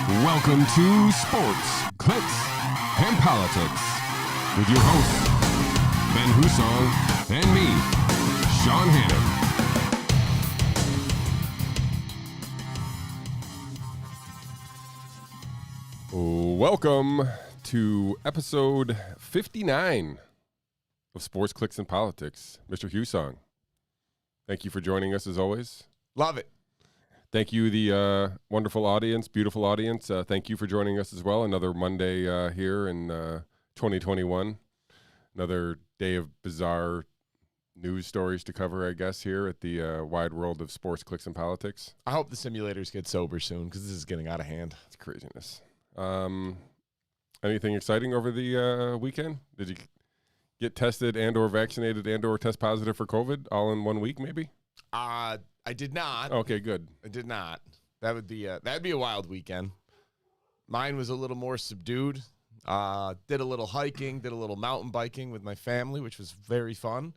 Welcome to Sports, Clicks, and Politics with your hosts, Ben Hussong and me, Shawn Hannon. Welcome to episode 59 of Sports, Clicks, and Politics. Mr. Hussong, thank you for joining us as always. Love it. Thank you, the wonderful audience, beautiful audience. Thank you for joining us as well. Another Monday here in 2021. Another day of bizarre news stories to cover, I guess, here at the wide world of sports, clicks, and politics. I hope the simulators get sober soon because this is getting out of hand. It's craziness. Anything exciting over the weekend? Did you get tested and or vaccinated and or test positive for COVID all in 1 week maybe? I did not. Okay, good. I did not. That'd be a wild weekend. Mine was a little more subdued. Did a little hiking, did a little mountain biking with my family, which was very fun.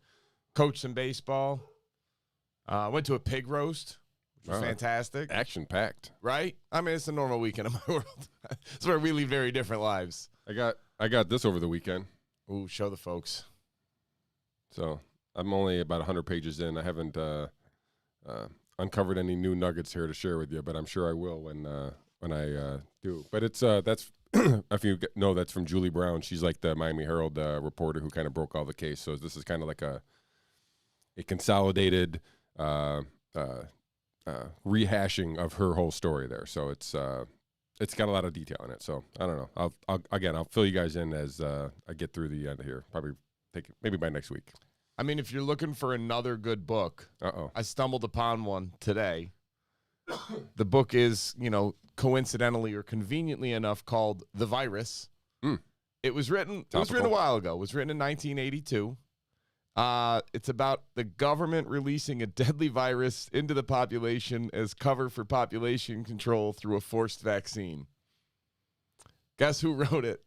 Coached some baseball. Went to a pig roast, which was fantastic. Action-packed. Right? I mean, it's a normal weekend in my world. It's where we lead very different lives. I got this over the weekend. Ooh, show the folks. So I'm only about 100 pages in. I haven't uncovered any new nuggets here to share with you, but I'm sure I will when I do. But it's that's if you know, that's from Julie Brown. She's like the Miami Herald reporter who kind of broke all the case. So this is kind of like a consolidated rehashing of her whole story there. So it's got a lot of detail in it. So I don't know. I'll fill you guys in as I get through the end here. Probably take it maybe by next week. I mean, if you're looking for another good book, I stumbled upon one today. The book is, coincidentally or conveniently enough called The Virus. It was written a while ago. It was written in 1982. It's about the government releasing a deadly virus into the population as cover for population control through a forced vaccine. Guess who wrote it?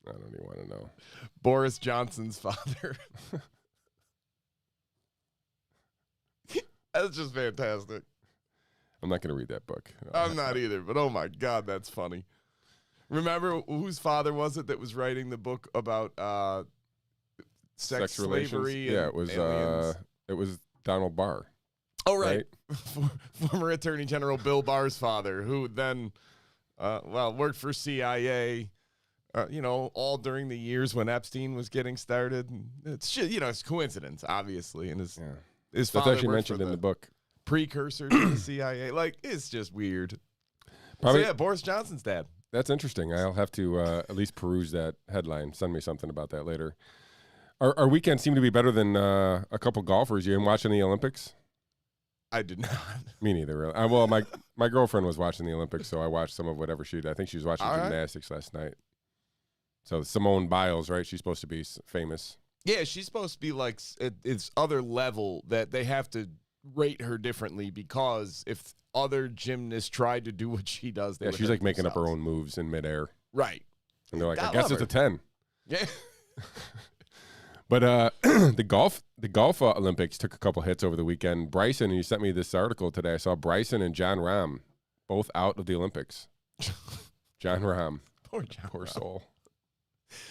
I don't even want to know. Boris Johnson's father. That's just fantastic. I'm not going to read that book. I'm not either, but oh my God, that's funny. Remember whose father was it that was writing the book about sex slavery? Yeah, it was Donald Barr. Oh, right. Former Attorney General Bill Barr's father, who then, worked for CIA, all during the years when Epstein was getting started. It's it's coincidence, obviously, and his father that's actually mentioned in the book. Precursor to the CIA. It's just weird. Probably, so, Boris Johnson's dad. That's interesting. I'll have to at least peruse that headline. Send me something about that later. Our weekend seemed to be better than a couple golfers. You been watching the Olympics? I did not. Me neither, really. Well, my girlfriend was watching the Olympics, so I watched some of whatever she did. I think she was watching gymnastics last night. So Simone Biles, right? She's supposed to be famous. Yeah, she's supposed to be like it's other level that they have to rate her differently because if other gymnasts tried to do what she does, they would she's like making themselves. up her own moves in midair. Right. And they're like, I guess it's a 10. Yeah. But the golf Olympics took a couple hits over the weekend. Bryson, you sent me this article today. I saw Bryson and John Rahm both out of the Olympics. John Rahm. Poor soul.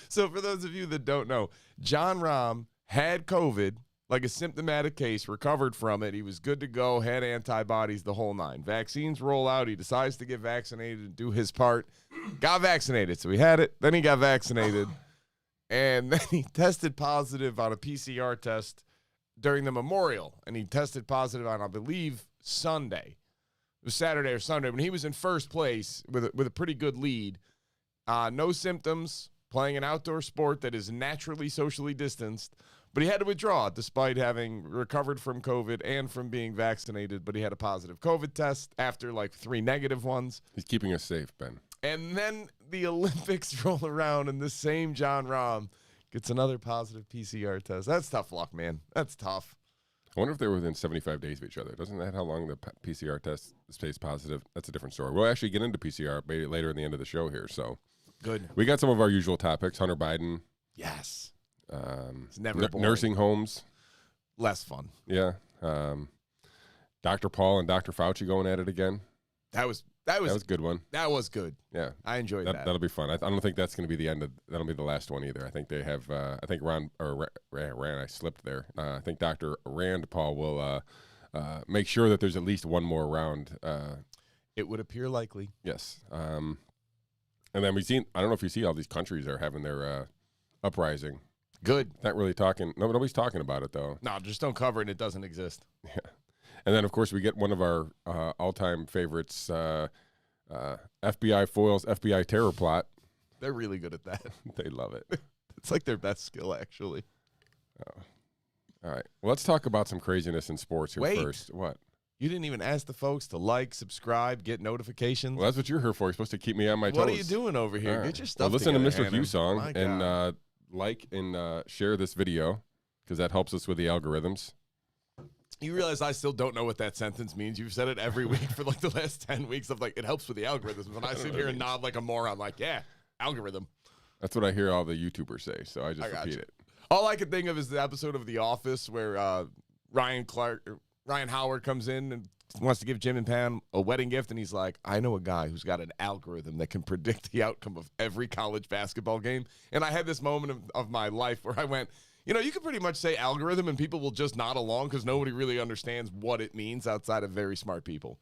So for those of you that don't know, John Rahm had COVID, like a symptomatic case, recovered from it. He was good to go, had antibodies, the whole nine. Vaccines roll out. He decides to get vaccinated and do his part. Got vaccinated. So he had it. Then he got vaccinated. And then he tested positive on a PCR test during the Memorial. And he tested positive on, I believe, Sunday. It was Saturday or Sunday. When he was in first place with a pretty good lead. No symptoms. Playing an outdoor sport that is naturally socially distanced, but he had to withdraw despite having recovered from COVID and from being vaccinated, but he had a positive COVID test after 3 negative ones. He's keeping us safe, Ben. And then the Olympics roll around and the same John Rahm gets another positive PCR test. That's tough luck, man. That's tough. I wonder if they were within 75 days of each other. Doesn't that how long the PCR test stays positive? That's a different story. We'll actually get into PCR later in the end of the show here, so. Good. We got some of our usual topics. Hunter Biden. Yes. It's never boring. Nursing homes. Less fun. Yeah. Dr. Paul and Dr. Fauci going at it again. That was That was a good one. That was good. Yeah. I enjoyed that. That'll be fun. I don't think that's going to be the end of. That'll be the last one either. I think they have. I think Rand. I slipped there. I think Dr. Rand Paul will make sure that there's at least one more round. It would appear likely. Yes. And then we've seen. I don't know if you see all these countries are having their uprising. Good. Not really talking. Nobody's talking about it though. No, just don't cover it. It doesn't exist. Yeah. And then of course we get one of our all-time favorites. FBI foils FBI terror plot. They're really good at that. They love it. It's like their best skill, actually. Oh. All right. Well, let's talk about some craziness in sports here first. What? You didn't even ask the folks to like, subscribe, get notifications. Well, that's what you're here for. You're supposed to keep me on my toes. What are you doing over here? Right. Get your stuff listen together, to Mr. Hannon. Hussong and like and share this video because that helps us with the algorithms. You realize I still don't know what that sentence means. You've said it every week for like the last 10 weeks of like, it helps with the algorithms. When I sit here and nod like a moron, like, yeah, algorithm. That's what I hear all the YouTubers say, so I just repeat it. All I can think of is the episode of The Office where Ryan Howard comes in and wants to give Jim and Pam a wedding gift, and he's like, I know a guy who's got an algorithm that can predict the outcome of every college basketball game. And I had this moment of my life where I went, you know, you can pretty much say algorithm and people will just nod along because nobody really understands what it means outside of very smart people.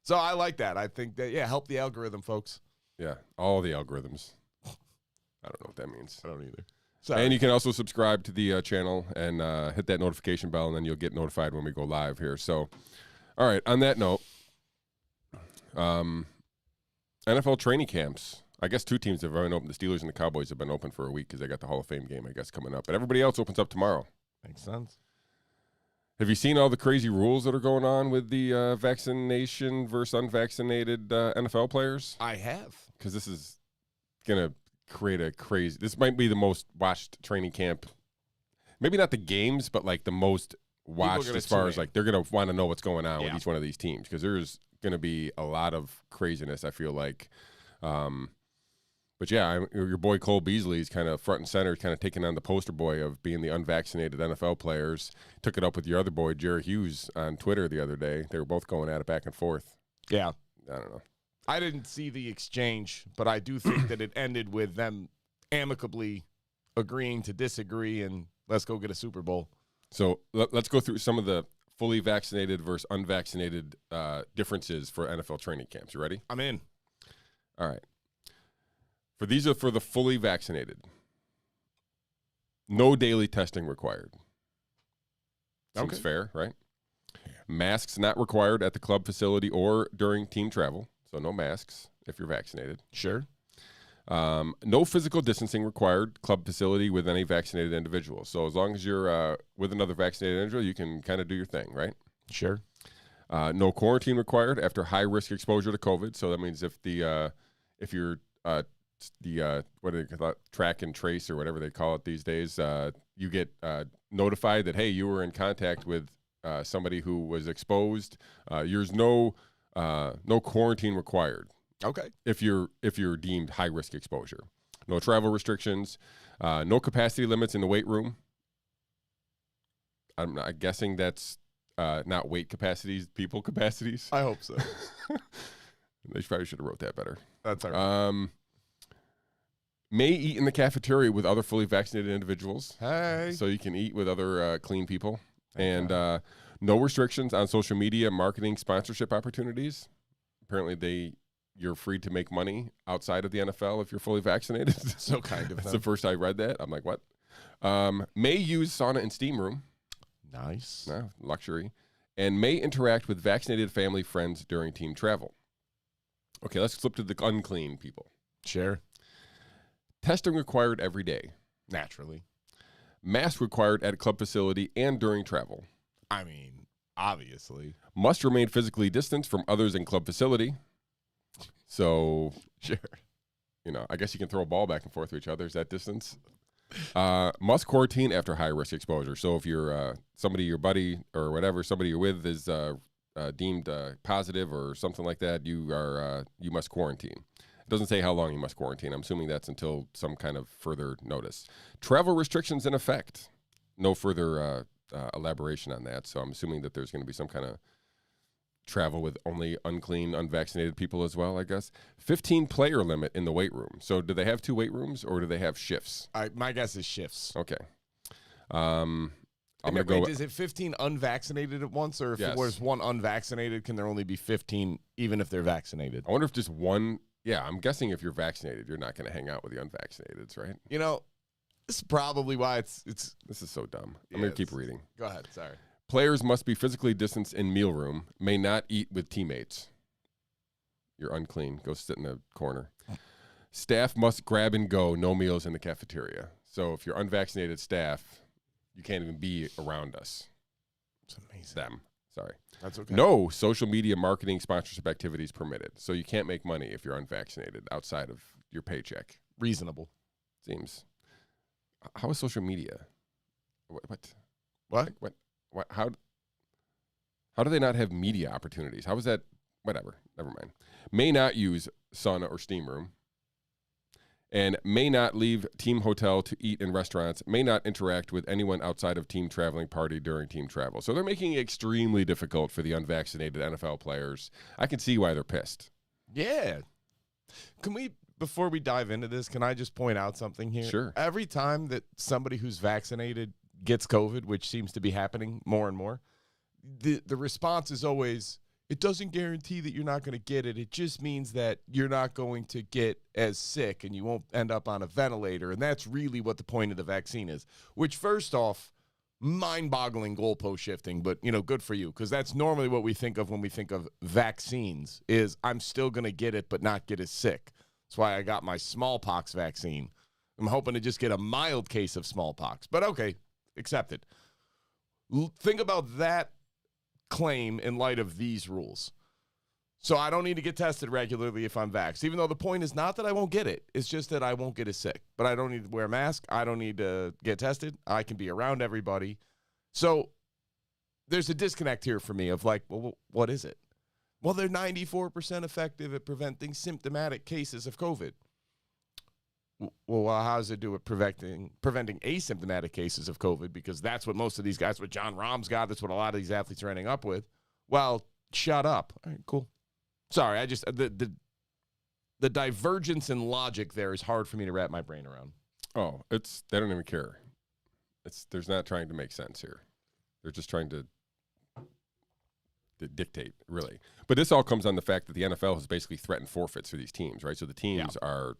So I like that. I think that, yeah, help the algorithm, folks. Yeah, all the algorithms. I don't know what that means. I don't either. Sorry. And you can also subscribe to the channel and hit that notification bell, and then you'll get notified when we go live here. So, all right, on that note, NFL training camps. I guess two teams have already opened. The Steelers and the Cowboys have been open for a week because they got the Hall of Fame game, I guess, coming up. But everybody else opens up tomorrow. Makes sense. Have you seen all the crazy rules that are going on with the vaccination versus unvaccinated NFL players? I have. Because this is going to create a crazy – this might be the most watched training camp. Maybe not the games, but like the most watched as far as like they're going to want to know what's going on with each one of these teams because there's going to be a lot of craziness, I feel like. But yeah, your boy Cole Beasley is kind of front and center, kind of taking on the poster boy of being the unvaccinated NFL players. Took it up with your other boy, Jerry Hughes, on Twitter the other day. They were both going at it back and forth. Yeah. I don't know. I didn't see the exchange, but I do think that it ended with them amicably agreeing to disagree and let's go get a Super Bowl. So let's go through some of the fully vaccinated versus unvaccinated differences for NFL training camps. You ready? I'm in. All right. These are for the fully vaccinated. No daily testing required. Seems fair, right? Masks not required at the club facility or during team travel. So no masks if you're vaccinated. Sure. No physical distancing required club facility with any vaccinated individual. So as long as you're with another vaccinated individual, you can kind of do your thing, right? Sure. No quarantine required after high risk exposure to COVID. So that means if you're what do they call it, track and trace or whatever they call it these days, you get notified that, hey, you were in contact with somebody who was exposed. There's no quarantine required. Okay. If you're deemed high risk exposure. No travel restrictions. No capacity limits in the weight room. I'm guessing that's not weight capacities, people capacities. I hope so. They probably should have wrote that better. That's all right. May eat in the cafeteria with other fully vaccinated individuals. Hey. So you can eat with other clean people. And no restrictions on social media, marketing, sponsorship opportunities. Apparently you're free to make money outside of the NFL if you're fully vaccinated. So kind of. That's the first I read that. I'm like, what? May use sauna and steam room. Nice. No, luxury. And may interact with vaccinated family friends during team travel. Okay, let's flip to the unclean people. Sure. Testing required every day. Naturally. Mask required at a club facility and during travel. I mean, obviously. Must remain physically distanced from others in club facility. So, sure. I guess you can throw a ball back and forth to each other. Is that distance? Must quarantine after high-risk exposure. So if you're somebody, your buddy or whatever, somebody you're with is deemed positive or something like that, you must quarantine. It doesn't say how long you must quarantine. I'm assuming that's until some kind of further notice. Travel restrictions in effect. No further elaboration on that. So I'm assuming that there's going to be some kind of travel with only unclean, unvaccinated people as well, I guess. 15-player limit in the weight room. So do they have 2 weight rooms or do they have shifts? My guess is shifts. Okay. I'm going to Wait, go. is it 15 unvaccinated at once, or if Yes. it was one unvaccinated, can there only be 15 even if they're vaccinated? I wonder if just one. Yeah, I'm guessing if you're vaccinated, you're not going to hang out with the unvaccinateds, right? You know, this is probably why it's. This is so dumb. Yeah, I'm going to keep reading. Go ahead. Sorry. Players must be physically distanced in meal room, may not eat with teammates. You're unclean. Go sit in a corner. Staff must grab and go, no meals in the cafeteria. So if you're unvaccinated staff, you can't even be around us. It's amazing. Them. Sorry. That's okay. No social media marketing sponsorship activities permitted. So you can't make money if you're unvaccinated outside of your paycheck. Reasonable. Seems. How is social media? What? What? What? How do they not have media opportunities? How is that? Whatever. Never mind. May not use sauna or steam room. And may not leave team hotel to eat in restaurants. May not interact with anyone outside of team traveling party during team travel. So they're making it extremely difficult for the unvaccinated NFL players. I can see why they're pissed. Yeah. Can we, before we dive into this, can I just point out something here? Sure. Every time that somebody who's vaccinated gets COVID, which seems to be happening more and more, the response is always, it doesn't guarantee that you're not going to get it. It just means that you're not going to get as sick and you won't end up on a ventilator. And that's really what the point of the vaccine is, which first off, mind-boggling goalpost shifting, but, good for you, because that's normally what we think of when we think of vaccines is I'm still going to get it but not get as sick. That's why I got my smallpox vaccine. I'm hoping to just get a mild case of smallpox. But okay, accepted. Think about that claim in light of these rules. So I don't need to get tested regularly if I'm vaxxed, even though the point is not that I won't get it. It's just that I won't get as sick. But I don't need to wear a mask. I don't need to get tested. I can be around everybody. So there's a disconnect here for me of like, well, what is it? Well, they're 94% effective at preventing symptomatic cases of COVID. Well, how does it do with preventing asymptomatic cases of COVID? Because that's what most of these guys, what John Rahm's got, that's what a lot of these athletes are ending up with. Well, shut up. All right, cool. Sorry, I just the divergence in logic there is hard for me to wrap my brain around. Oh, they don't even care. They're not trying to make sense here. They're just trying to dictate, really. But this all comes on the fact that the NFL has basically threatened forfeits for these teams, right? So the teams are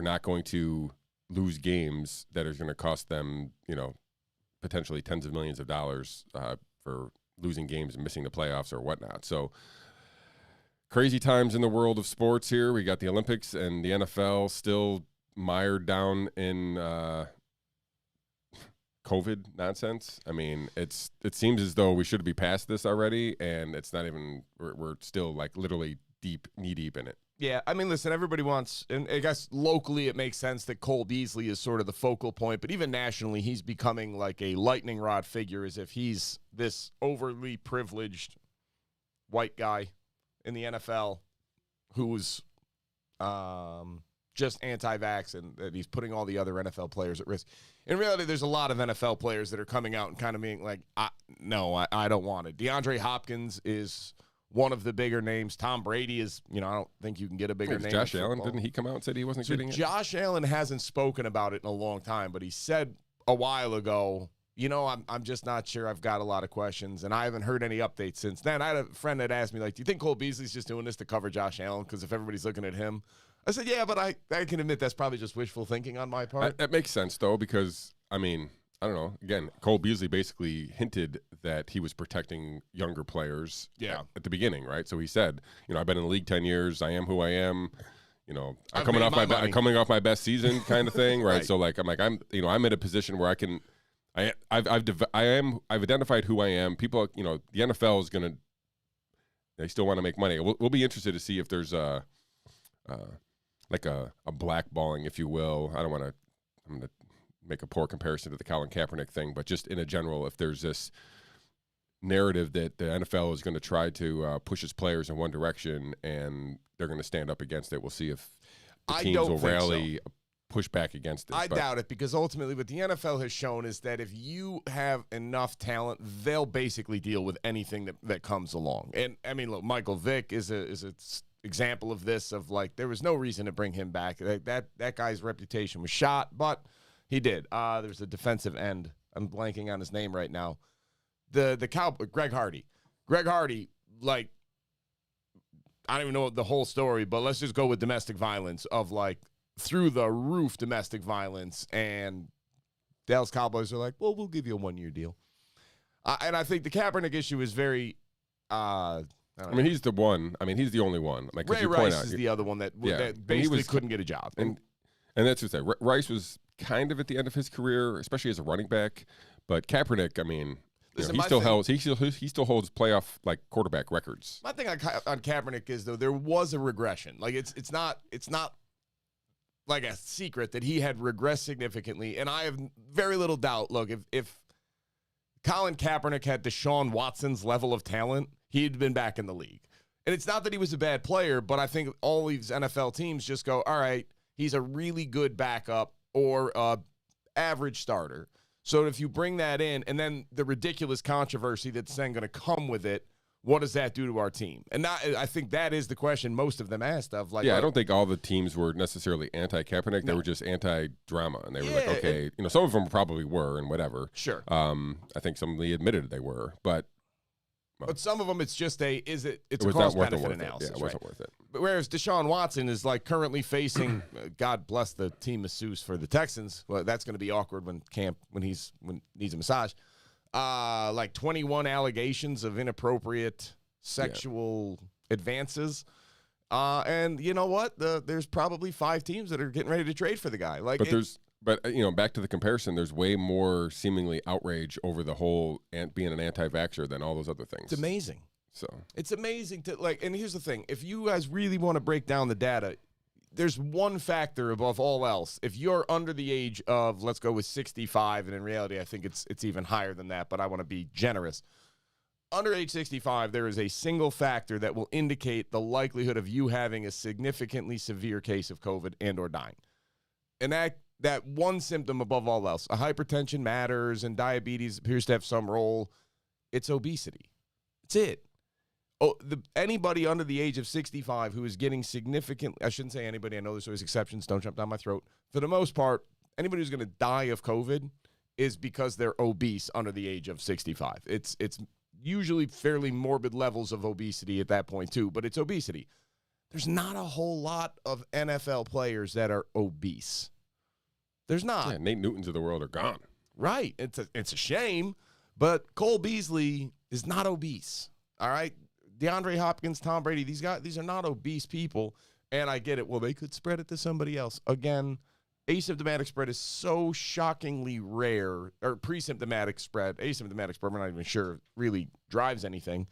not going to lose games that are going to cost them, potentially tens of millions of dollars for losing games and missing the playoffs or whatnot. So crazy times in the world of sports here. We got the Olympics and the NFL still mired down in COVID nonsense. I mean, it seems as though we should be past this already, and it's not even. We're still like literally knee deep in it. Yeah, I mean, listen, everybody wants, and I guess locally it makes sense that Cole Beasley is sort of the focal point, but even nationally he's becoming like a lightning rod figure as if he's this overly privileged white guy in the NFL who's just anti-vax and that he's putting all the other NFL players at risk. In reality, there's a lot of NFL players that are coming out and kind of being like, no, I don't want it. DeAndre Hopkins is one of the bigger names. Tom Brady is, I don't think you can get a bigger name. Josh Allen, didn't he come out and said he wasn't getting it? Josh Allen hasn't spoken about it in a long time, but he said a while ago, I'm just not sure. I've got a lot of questions, and I haven't heard any updates since then. I had a friend that asked me, like, do you think Cole Beasley's just doing this to cover Josh Allen? Because if everybody's looking at him, I said, yeah, but I can admit that's probably just wishful thinking on my part. That makes sense, though, because, I mean, I don't know. Again, Cole Beasley basically hinted that he was protecting younger players at the beginning, right? So he said, I've been in the league 10 years. I am who I am. I'm coming off my best season kind of thing, right? So like I'm in a position where I can I've identified who I am. People, the NFL is going to, they still want to make money. We'll be interested to see if there's a blackballing, if you will. I'm going to make a poor comparison to the Colin Kaepernick thing, but just in a general, if there's this narrative that the NFL is going to try to push its players in one direction and they're going to stand up against it, we'll see if the teams will rally push back against it. I doubt it, because ultimately what the NFL has shown is that if you have enough talent, they'll basically deal with anything that comes along. And I mean, look, Michael Vick is a example of this, of like, there was no reason to bring him back. That guy's reputation was shot, but he did. There's a defensive end. I'm blanking on his name right now. The Cowboy, Greg Hardy. Greg Hardy, like, I don't even know the whole story, but let's just go with domestic violence, of like through the roof domestic violence, and Dallas Cowboys are like, well, we'll give you a 1-year deal. And I think the Kaepernick issue is very, I mean, he's the one. I mean, he's the only one. Like, Ray Rice is the other one that basically couldn't get a job. And that's what I say. Rice was kind of at the end of his career, especially as a running back. But Kaepernick, I mean, Listen, he still holds playoff like quarterback records. My thing on Kaepernick is, though, there was a regression. Like, it's not like a secret that he had regressed significantly, and I have very little doubt. Look, if Colin Kaepernick had Deshaun Watson's level of talent, he'd been back in the league. And it's not that he was a bad player, but I think all these NFL teams just go, all right, he's a really good backup or average starter. So if you bring that in, and then the ridiculous controversy that's then going to come with it, what does that do to our team? And I think that is the question most of them asked of. Like, I don't think all the teams were necessarily anti-Kaepernick. They were just anti-drama, and they were like, okay, some of them probably were, and whatever. Sure. I think some of them admitted they were, but some of them, it's just it's a cost-benefit analysis. Yeah, it wasn't worth it. But whereas Deshaun Watson is like currently facing, God bless the team masseuse for the Texans. Well, that's going to be awkward when he needs a massage. Like 21 allegations of inappropriate sexual advances. And you know what? There's probably 5 teams that are getting ready to trade for the guy. Like, But back to the comparison, there's way more seemingly outrage over the whole being an anti-vaxxer than all those other things. It's amazing. So it's amazing to like. And here's the thing: if you guys really want to break down the data, there's one factor above all else. If you're under the age of, let's go with 65, and in reality, I think it's even higher than that, but I want to be generous. Under age 65, there is a single factor that will indicate the likelihood of you having a significantly severe case of COVID and or dying. And that one symptom above all else, a hypertension matters and diabetes appears to have some role. It's obesity. That's it. Anybody under the age of 65 who is getting significant, I shouldn't say anybody, I know there's always exceptions, don't jump down my throat. For the most part, anybody who's going to die of COVID is because they're obese under the age of 65. It's usually fairly morbid levels of obesity at that point too, but it's obesity. There's not a whole lot of NFL players that are obese. There's not. Yeah, Nate Newtons of the world are gone. Right. It's a shame, but Cole Beasley is not obese. All right. DeAndre Hopkins, Tom Brady, these are not obese people, and I get it. Well, they could spread it to somebody else. Again, asymptomatic spread is so shockingly rare, or pre-symptomatic spread. Asymptomatic spread, we're not even sure really drives anything.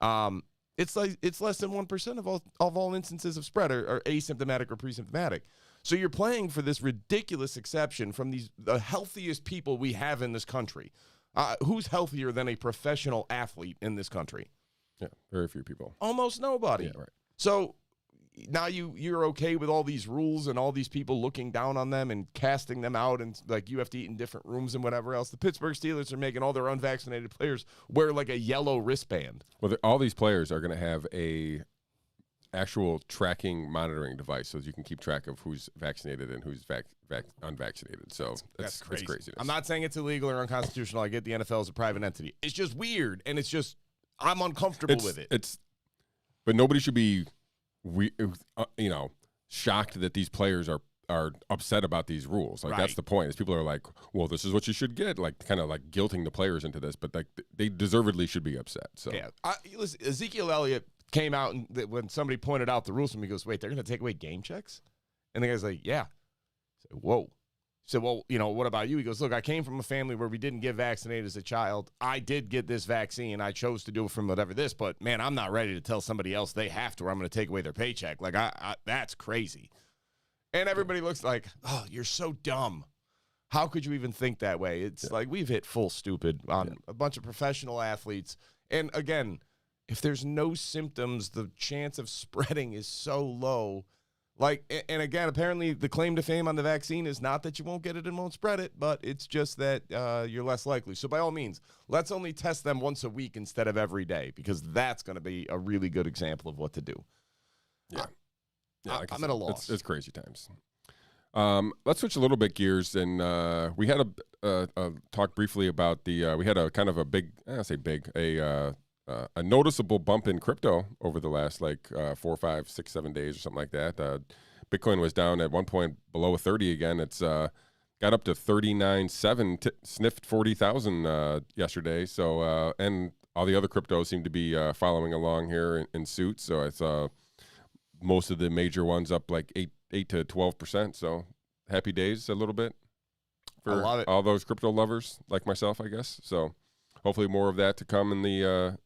It's less than 1% of all instances of spread are asymptomatic or pre-symptomatic. So you're playing for this ridiculous exception from the healthiest people we have in this country. Who's healthier than a professional athlete in this country? Yeah, very few people. Almost nobody. Yeah, right. So now you're okay with all these rules and all these people looking down on them and casting them out, and like you have to eat in different rooms and whatever else. The Pittsburgh Steelers are making all their unvaccinated players wear like a yellow wristband. Well, all these players are going to have a actual tracking monitoring device, so that you can keep track of who's vaccinated and who's unvaccinated. So that's crazy. I'm not saying it's illegal or unconstitutional. I get the NFL is a private entity. It's just weird, and it's just I'm uncomfortable with it. But nobody should be, shocked that these players are upset about these rules. Like, that's the point. Is people are like, well, this is what you should get. Like, kind of like guilting the players into this, but like they deservedly should be upset. So yeah, listen, Ezekiel Elliott came out and when somebody pointed out the rules to him, he goes, "Wait, they're going to take away game checks?" And the guy's like, "Yeah." I said, "Whoa." He said, "Well, what about you?" He goes, "Look, I came from a family where we didn't get vaccinated as a child. I did get this vaccine. I chose to do it from whatever this, but man, I'm not ready to tell somebody else they have to, or I'm going to take away their paycheck. Like, that's crazy." And everybody looks like, "Oh, you're so dumb. How could you even think that way?" It's like we've hit full stupid on a bunch of professional athletes. And again, if there's no symptoms, the chance of spreading is so low. And again, apparently the claim to fame on the vaccine is not that you won't get it and won't spread it, but it's just that you're less likely. So by all means, let's only test them once a week instead of every day, because that's going to be a really good example of what to do. Yeah. Like I'm at a loss. It's crazy times. Let's switch a little bit gears, and we had a talk briefly about we had a kind of a big, a noticeable bump in crypto over the last 4, 5, 6, 7 days or something like that. Bitcoin was down at one point below 30 again. It's got up to 39.7, sniffed 40,000 yesterday. So and all the other cryptos seem to be following along here in suit. So I saw most of the major ones up like 8 to 12%. So happy days a little bit for all those crypto lovers like myself, I guess. So hopefully more of that to come in the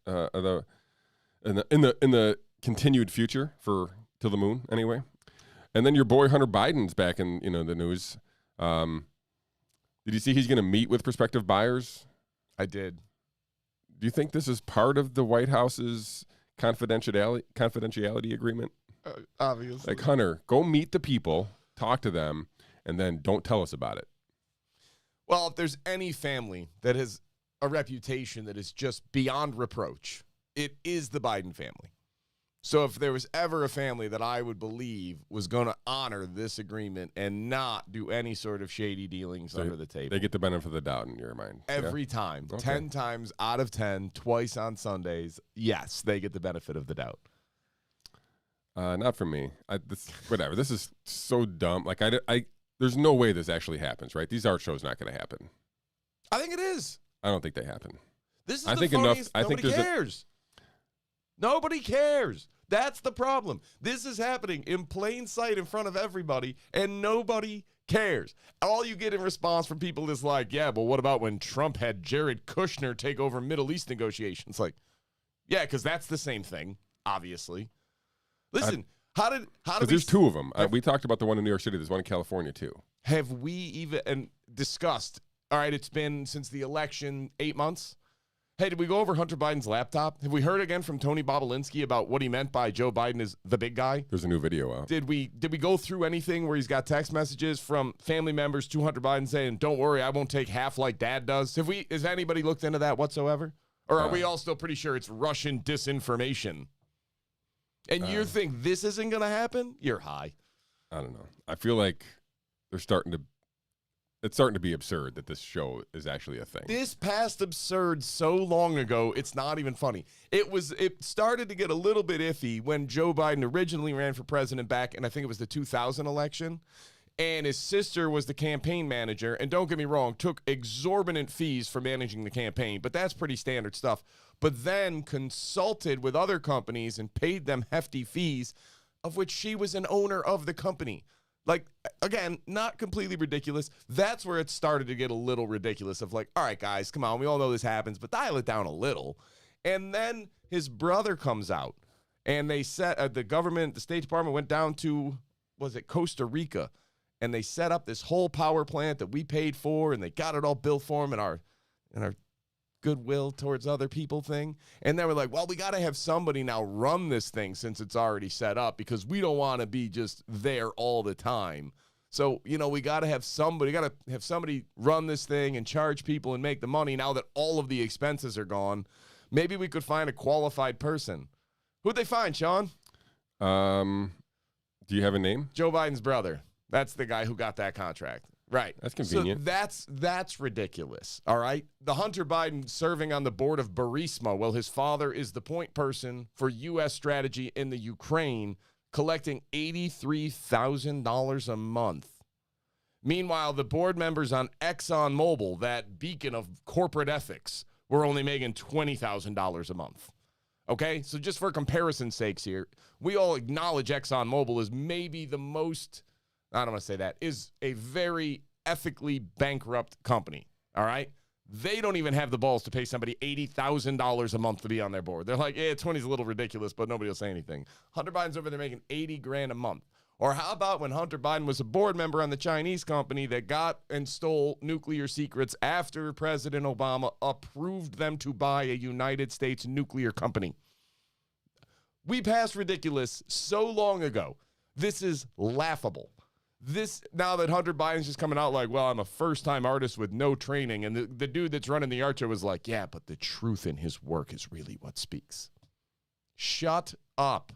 continued future to the moon anyway. And then your boy Hunter Biden's back in the news. Did you see he's going to meet with prospective buyers? I did. Do you think this is part of the White House's confidentiality agreement? Obviously. Like, Hunter, go meet the people, talk to them, and then don't tell us about it. Well, if there's any family that has a reputation that is just beyond reproach, it is the Biden family. So if there was ever a family that I would believe was going to honor this agreement and not do any sort of shady dealings under the table. They get the benefit of the doubt in your mind. Every time. Okay. 10 times out of 10, twice on Sundays, yes, they get the benefit of the doubt. Not for me. Whatever. This is so dumb. Like, there's no way this actually happens, right? These art shows not going to happen. I think it is. I don't think they happen. This is the funniest. Nobody cares. Nobody cares. That's the problem. This is happening in plain sight in front of everybody, and nobody cares. All you get in response from people is like, yeah, but what about when Trump had Jared Kushner take over Middle East negotiations? Like, yeah, because that's the same thing, obviously. Listen, how did there's two of them. We talked about the one in New York City. There's one in California, too. Have we even discussed, all right, it's been since the election 8 months. Hey, did we go over Hunter Biden's laptop? Have we heard again from Tony Bobolinsky about what he meant by Joe Biden is the big guy? There's a new video out. Did we go through anything where he's got text messages from family members to Hunter Biden saying, don't worry, I won't take half like dad does? Has anybody looked into that whatsoever? Or are we all still pretty sure it's Russian disinformation? And you think this isn't going to happen? You're high. I don't know. I feel like it's starting to be absurd that this show is actually a thing. This passed absurd so long ago, it's not even funny. It started to get a little bit iffy when Joe Biden originally ran for president back in, I think it was the 2000 election, and his sister was the campaign manager, and don't get me wrong, took exorbitant fees for managing the campaign, but that's pretty standard stuff. But then consulted with other companies and paid them hefty fees, of which she was an owner of the company. Like, again, not completely ridiculous. That's where it started to get a little ridiculous of like, all right, guys, come on. We all know this happens, but dial it down a little. And then his brother comes out, and they set the State Department went down to, was it Costa Rica? And they set up this whole power plant that we paid for, and they got it all built for him in our goodwill towards other people thing. And then we're like, well, we got to have somebody now run this thing since it's already set up, because we don't want to be just there all the time. So, we got to have somebody run this thing and charge people and make the money now that all of the expenses are gone. Maybe we could find a qualified person. Who'd they find, Shawn? Do you have a name? Joe Biden's brother. That's the guy who got that contract. Right. That's convenient. So that's ridiculous. All right. The Hunter Biden serving on the board of Burisma. Well, his father is the point person for U.S. strategy in the Ukraine, collecting $83,000 a month. Meanwhile, the board members on ExxonMobil, that beacon of corporate ethics, were only making $20,000 a month. Okay. So just for comparison's sakes here, we all acknowledge ExxonMobil is maybe the most, I don't want to say that, is a very ethically bankrupt company, all right? They don't even have the balls to pay somebody $80,000 a month to be on their board. They're like, 20 is a little ridiculous, but nobody will say anything. Hunter Biden's over there making $80,000 a month. Or how about when Hunter Biden was a board member on the Chinese company that got and stole nuclear secrets after President Obama approved them to buy a United States nuclear company? We passed ridiculous so long ago. This is laughable. This, now that Hunter Biden's just coming out like, well, I'm a first-time artist with no training, and the dude that's running the art show was like, yeah, but the truth in his work is really what speaks. Shut up.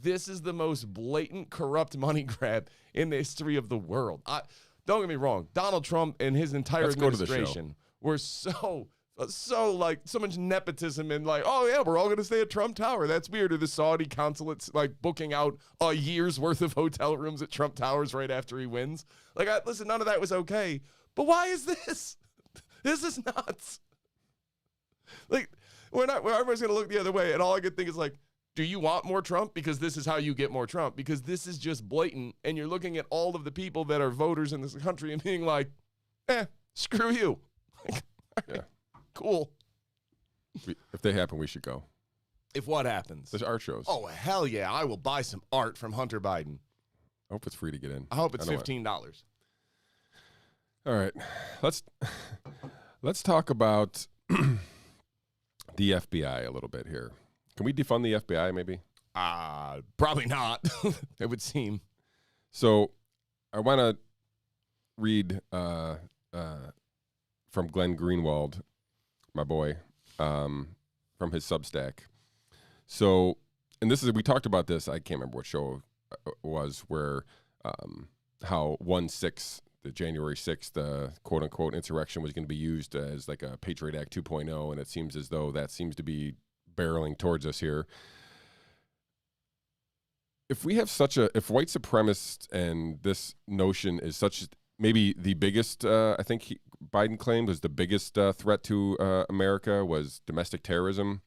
This is the most blatant, corrupt money grab in the history of the world. Don't get me wrong. Donald Trump and his entire administration were so like so much nepotism and like, oh yeah, we're all going to stay at Trump Tower. That's weird. Or the Saudi consulates like booking out a year's worth of hotel rooms at Trump Towers right after he wins. Like, listen, none of that was okay. But why is this? This is nuts. Like, everyone's going to look the other way. And all I could think is like, do you want more Trump? Because this is how you get more Trump. Because this is just blatant. And you're looking at all of the people that are voters in this country and being like, screw you. Yeah. Cool. If they happen, we should go. If what happens? There's art shows. Oh, hell yeah. I will buy some art from Hunter Biden. I hope it's free to get in. I hope it's $15. All right. Let's talk about the FBI a little bit here. Can we defund the FBI maybe? Probably not. It would seem. So I want to read from Glenn Greenwald, my boy, from his Substack. So, and this is, we talked about this, I can't remember what show it was, where how 1/6, the January 6th, the quote-unquote insurrection was going to be used as like a Patriot Act 2.0, and it seems as though that seems to be barreling towards us here. If we have if white supremacists and this notion is such, maybe the biggest, I think Biden claimed was the biggest threat to America was domestic terrorism.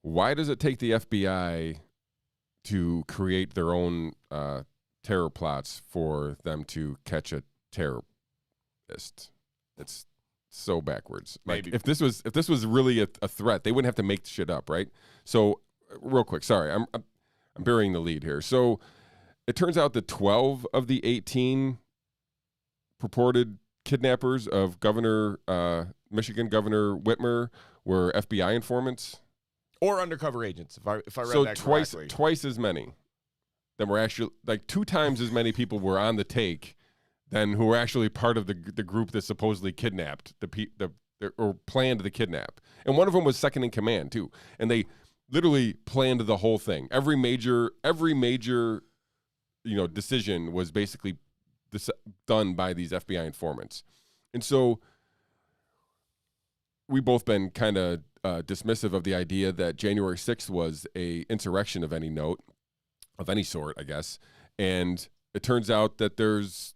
Why does it take the FBI to create their own terror plots for them to catch a terrorist? It's so backwards. Like, if this was really a threat, they wouldn't have to make shit up, right? So, real quick, sorry, I'm burying the lead here. So, it turns out that 12 of the 18 purported kidnappers of Michigan Governor Whitmer were FBI informants or undercover agents. If I read that correctly, twice as many. Then were actually like 2 times as many people were on the take than who were actually part of the group that supposedly kidnapped or planned the kidnap. And one of them was second in command too. And they literally planned the whole thing. Every major decision was basically done by these FBI informants. And so we've both been kind of dismissive of the idea that January 6th was a insurrection of any note, of any sort, I guess. And it turns out that there's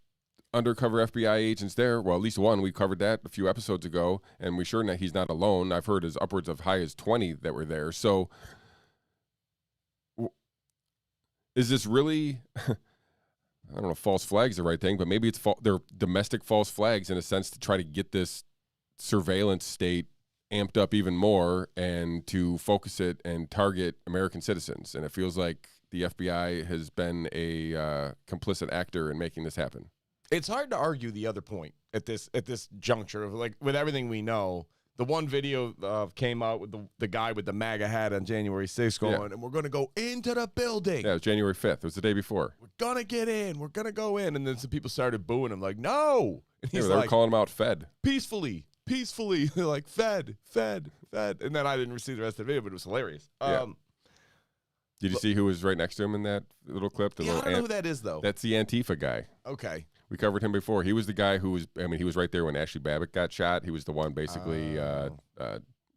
undercover FBI agents there. Well, at least one. We covered that a few episodes ago, and we're sure that he's not alone. I've heard as upwards of high as 20 that were there. So is this really... I don't know if false flags the right thing, but maybe they're domestic false flags in a sense to try to get this surveillance state amped up even more and to focus it and target American citizens. And it feels like the FBI has been a complicit actor in making this happen. It's hard to argue the other point at this juncture of, like, with everything we know. The one video came out with the guy with the MAGA hat on January 6th going, and we're going to go into the building. Yeah, it was January 5th. It was the day before. We're going to get in. We're going to go in. And then some people started booing him like, no. And he's they like, were calling him out Fed. Peacefully. They're like, Fed. And then I didn't see the rest of the video, but it was hilarious. Yeah. Did you see who was right next to him in that little clip? I don't know who that is, though. That's the Antifa guy. Okay. We covered him before. He was the guy who was, he was right there when Ashley Babbitt got shot. He was the one basically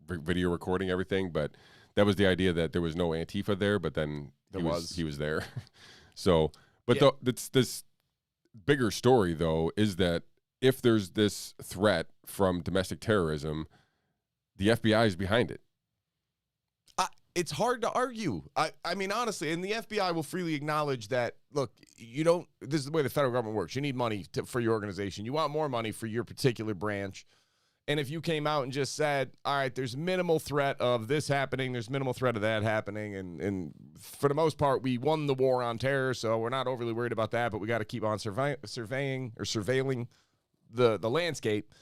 video recording everything. But that was the idea that there was no Antifa there, but then he was there. So, but this bigger story, though, is that if there's this threat from domestic terrorism, the FBI is behind it. It's hard to argue. I mean, honestly, and the FBI will freely acknowledge that, look, this is the way the federal government works. You need money for your organization. You want more money for your particular branch. And if you came out and just said, all right, there's minimal threat of this happening, there's minimal threat of that happening, and for the most part, we won the war on terror, so we're not overly worried about that, but we got to keep on surveilling the landscape,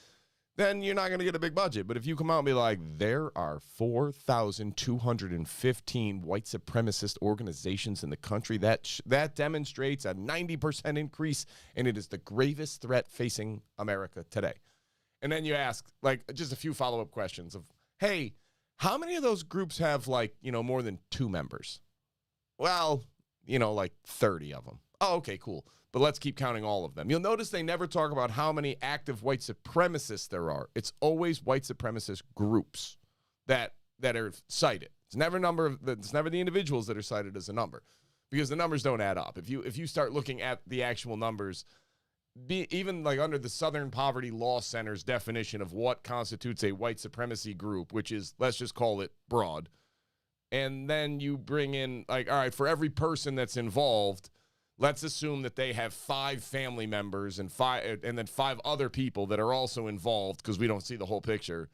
then you're not going to get a big budget. But if you come out and be like, there are 4,215 white supremacist organizations in the country, that demonstrates a 90% increase, and it is the gravest threat facing America today. And then you ask, like, just a few follow-up questions of, hey, how many of those groups have, like, more than 2 members? Well, like 30 of them. Oh, okay, cool. But let's keep counting all of them. You'll notice they never talk about how many active white supremacists there are. It's always white supremacist groups that are cited. It's never the individuals that are cited as a number, because the numbers don't add up. If you start looking at the actual numbers, even like under the Southern Poverty Law Center's definition of what constitutes a white supremacy group, which is, let's just call it broad, and then you bring in, like, all right, for every person that's involved, let's assume that they have 5 family members and then 5 other people that are also involved, because we don't see the whole picture.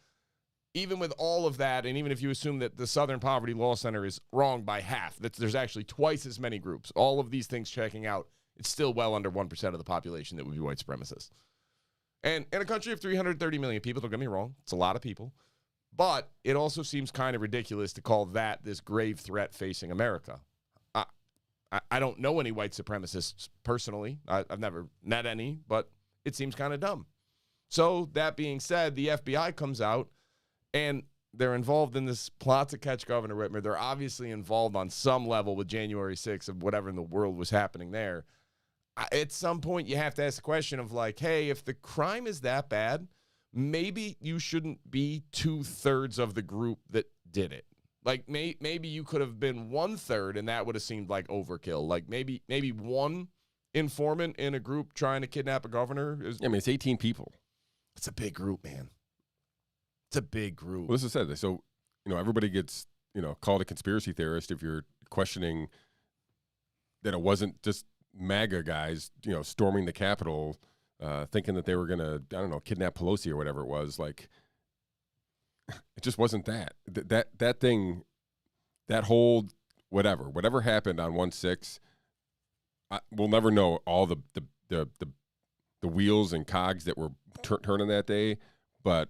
Even with all of that, and even if you assume that the Southern Poverty Law Center is wrong by half, that there's actually twice as many groups, all of these things checking out, it's still well under 1% of the population that would be white supremacists. And in a country of 330 million people, don't get me wrong, it's a lot of people, but it also seems kind of ridiculous to call that this grave threat facing America. I don't know any white supremacists personally. I've never met any, but it seems kind of dumb. So that being said, the FBI comes out, and they're involved in this plot to catch Governor Whitmer. They're obviously involved on some level with January 6th of whatever in the world was happening there. At some point, you have to ask the question of, like, hey, if the crime is that bad, maybe you shouldn't be 2/3 of the group that did it. Like, maybe you could have been 1/3, and that would have seemed like overkill. Like, maybe one informant in a group trying to kidnap a governor is. I mean, it's 18 people. It's a big group, man. It's a big group. Well, this is said. So, everybody gets, called a conspiracy theorist if you're questioning that it wasn't just MAGA guys, storming the Capitol, thinking that they were going to, kidnap Pelosi or whatever it was. Like, it just wasn't that. That thing, that whole whatever happened on 1/6, we'll never know all the wheels and cogs that were turning that day. But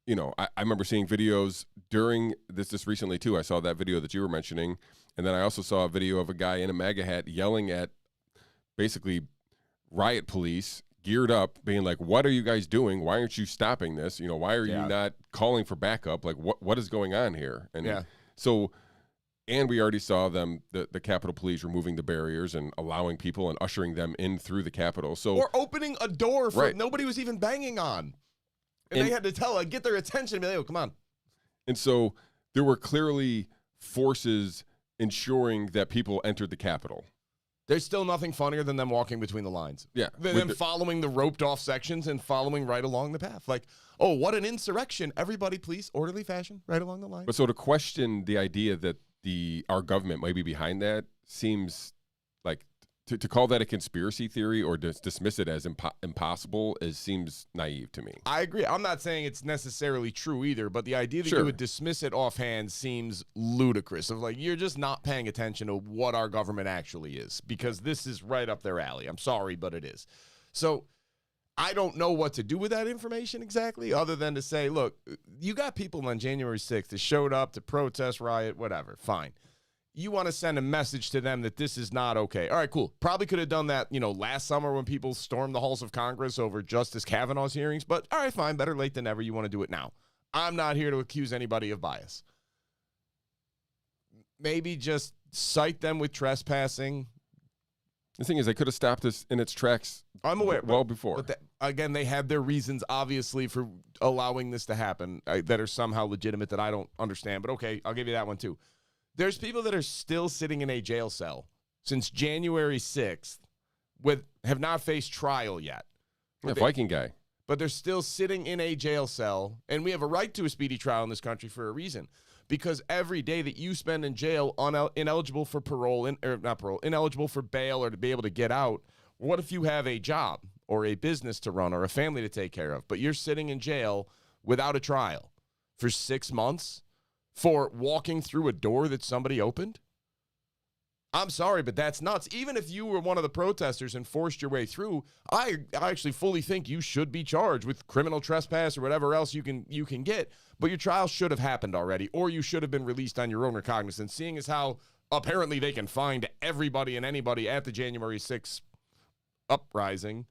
I remember seeing videos during this recently too. I saw that video that you were mentioning, and then I also saw a video of a guy in a MAGA hat yelling at basically riot police, geared up, being like, what are you guys doing? Why aren't you stopping this? Why are you not calling for backup? Like, what is going on here? And so, and we already saw them, the Capitol Police removing the barriers and allowing people and ushering them in through the Capitol. So, or opening a door for nobody was even banging on. And they had to get their attention and be like, oh, come on. And so there were clearly forces ensuring that people entered the Capitol. There's still nothing funnier than them walking between the lines. Yeah. Than them following the roped off sections and following right along the path. Like, oh, what an insurrection. Everybody, please, orderly fashion, right along the line. But so to question the idea that our government might be behind that seems like to call that a conspiracy theory or dismiss it as impossible seems naive to me. I agree. I'm not saying it's necessarily true either, but the idea that you would dismiss it offhand seems ludicrous. Of like, you're just not paying attention to what our government actually is, because this is right up their alley. I'm sorry, but it is. So I don't know what to do with that information exactly, other than to say, look, you got people on January 6th that showed up to protest, riot, whatever. Fine. You want to send a message to them that this is not okay. All right, cool. Probably could have done that, last summer when people stormed the halls of Congress over Justice Kavanaugh's hearings. But all right, fine. Better late than never. You want to do it now. I'm not here to accuse anybody of bias. Maybe just cite them with trespassing. The thing is, they could have stopped this in its tracks. I'm aware. Well before. But again, they had their reasons, obviously, for allowing this to happen that are somehow legitimate that I don't understand. But okay, I'll give you that one too. There's people that are still sitting in a jail cell since January 6th have not faced trial yet. Yeah, Viking guy. But they're still sitting in a jail cell, and we have a right to a speedy trial in this country for a reason. Because every day that you spend in jail ineligible for ineligible for bail or to be able to get out, what if you have a job or a business to run or a family to take care of, but you're sitting in jail without a trial for 6 months? For walking through a door that somebody opened? I'm sorry, but that's nuts. Even if you were one of the protesters and forced your way through, I actually fully think you should be charged with criminal trespass or whatever else you can get. But your trial should have happened already, or you should have been released on your own recognizance, seeing as how apparently they can find everybody and anybody at the January 6th uprising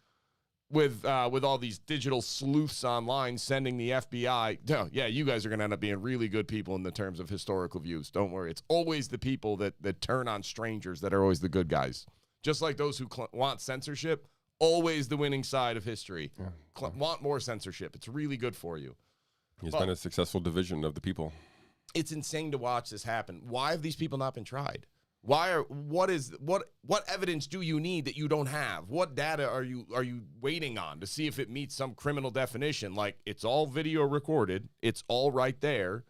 with all these digital sleuths online sending the FBI. Yeah, you guys are going to end up being really good people in the terms of historical views. Don't worry. It's always the people that turn on strangers that are always the good guys. Just like those who want censorship, always the winning side of history. Yeah. Want more censorship. It's really good for you. It's been a successful division of the people. It's insane to watch this happen. Why have these people not been tried? What evidence do you need that you don't have? What data are you waiting on to see if it meets some criminal definition? Like, it's all video recorded, it's all right there.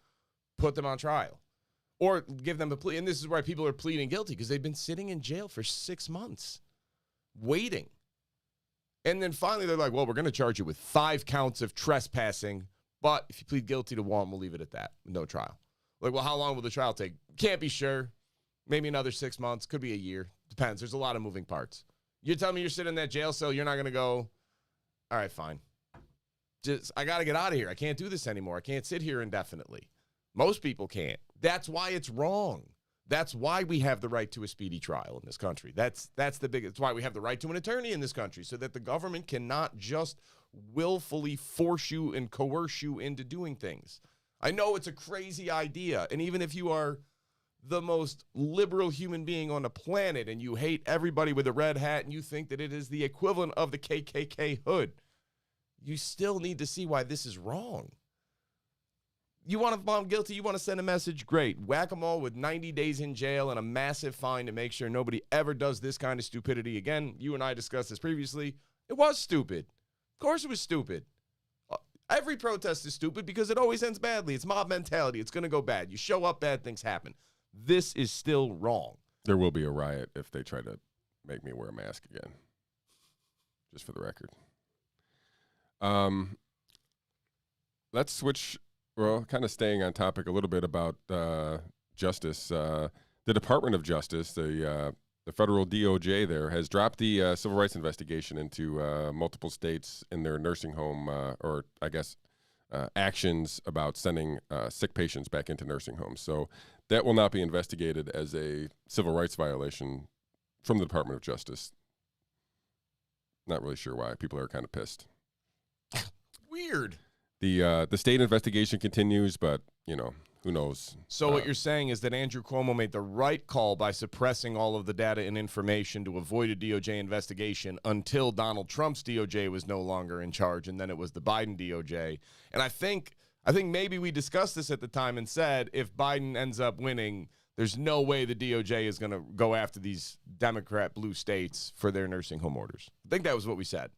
Put them on trial, or give them a plea. And this is why people are pleading guilty, because they've been sitting in jail for 6 months, waiting. And then finally they're like, "Well, we're going to charge you with 5 counts of trespassing, but if you plead guilty to 1, we'll leave it at that. No trial." Like, well, how long will the trial take? Can't be sure. Maybe another 6 months. Could be a year. Depends. There's a lot of moving parts. You're telling me you're sitting in that jail cell, you're not going to go, all right, fine. I got to get out of here. I can't do this anymore. I can't sit here indefinitely. Most people can't. That's why it's wrong. That's why we have the right to a speedy trial in this country. That's the biggest. That's why we have the right to an attorney in this country, so that the government cannot just willfully force you and coerce you into doing things. I know it's a crazy idea, and even if you are the most liberal human being on the planet and you hate everybody with a red hat and you think that it is the equivalent of the KKK hood, you still need to see why this is wrong. You want to find guilty, you want to send a message, great. Whack them all with 90 days in jail and a massive fine to make sure nobody ever does this kind of stupidity again. You and I discussed this previously. It was stupid. Of course it was stupid. Every protest is stupid because it always ends badly. It's mob mentality. It's going to go bad. You show up, bad things happen. This is still wrong. There will be a riot if they try to make me wear a mask again, just for the record. Let's switch, well, kind of staying on topic a little bit about justice. The Department of Justice, the federal DOJ there, has dropped the civil rights investigation into multiple states in their nursing home, or I guess actions about sending sick patients back into nursing homes. So that will not be investigated as a civil rights violation from the Department of Justice. Not really sure why. People are kind of pissed. Weird. The state investigation continues, but, you know, who knows? So what you're saying is that Andrew Cuomo made the right call by suppressing all of the data and information to avoid a DOJ investigation until Donald Trump's DOJ was no longer in charge, and then it was the Biden DOJ. And I think maybe we discussed this at the time and said if Biden ends up winning, there's no way the DOJ is going to go after these Democrat blue states for their nursing home orders. I think that was what we said.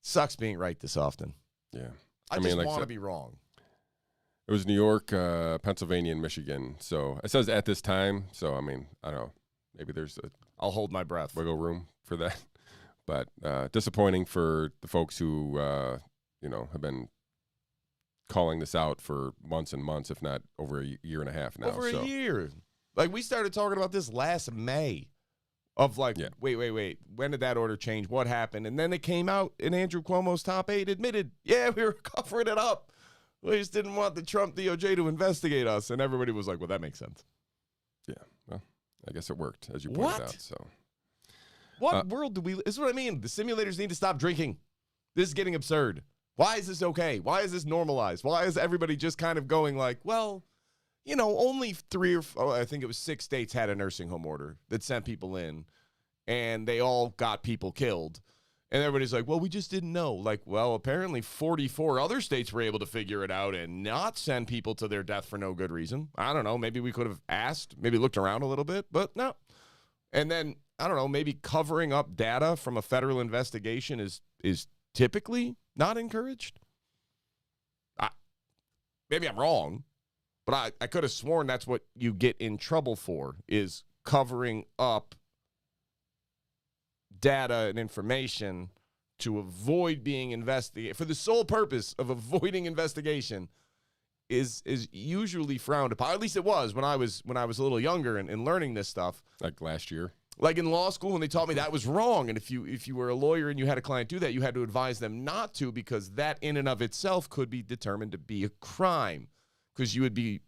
Sucks being right this often. Yeah. I just want to be wrong. It was New York, Pennsylvania, and Michigan. So it says at this time. So, I mean, I don't know. Maybe there's I'll hold my breath. Wiggle room for that. But disappointing for the folks who, have been calling this out for months and months, if not over a year and a half now. Over a year. Like, we started talking about this last May of like, yeah. Wait. When did that order change? What happened? And then it came out, and Andrew Cuomo's top aide admitted, yeah, we were covering it up. We just didn't want the Trump DOJ to investigate us. And everybody was like, well, that makes sense. Yeah. Well, I guess it worked, as you pointed out. So, what world do we – this is what I mean. The simulators need to stop drinking. This is getting absurd. Why is this okay? Why is this normalized? Why is everybody just kind of going like, well, you know, only 3 or 4, I think it was 6 states had a nursing home order that sent people in, and they all got people killed. And everybody's like, well, we just didn't know. Like, well, apparently 44 other states were able to figure it out and not send people to their death for no good reason. I don't know. Maybe we could have asked, maybe looked around a little bit, but no. And then, I don't know, maybe covering up data from a federal investigation is typically not encouraged. Maybe I'm wrong, but I could have sworn that's what you get in trouble for, is covering up data and information to avoid being investigated, for the sole purpose of avoiding investigation is usually frowned upon. At least it was when I was a little younger and learning this stuff. Like last year. Like in law school, when they taught me that was wrong, and if you were a lawyer and you had a client do that, you had to advise them not to, because that in and of itself could be determined to be a crime, because you would be,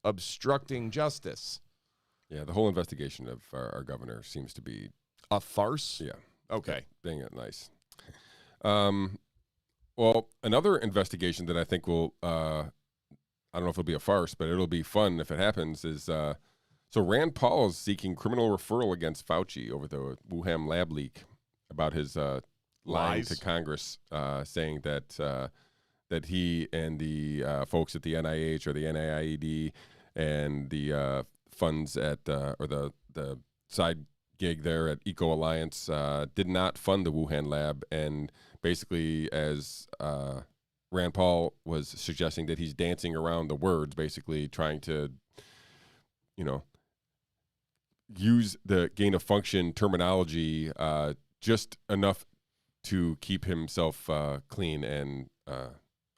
obstructing justice. Yeah, the whole investigation of our governor seems to be a farce. Yeah. Okay. Being it nice. Well, another investigation that I think will, I don't know if it'll be a farce, but it'll be fun if it happens, is so Rand Paul is seeking criminal referral against Fauci over the Wuhan lab leak about his lying Lies. to Congress, saying that he and the folks at the NIH or the NIAID and the funds at or the side gig there at Eco Alliance did not fund the Wuhan lab, and basically as Rand Paul was suggesting that he's dancing around the words, basically trying to, use the gain of function terminology just enough to keep himself clean and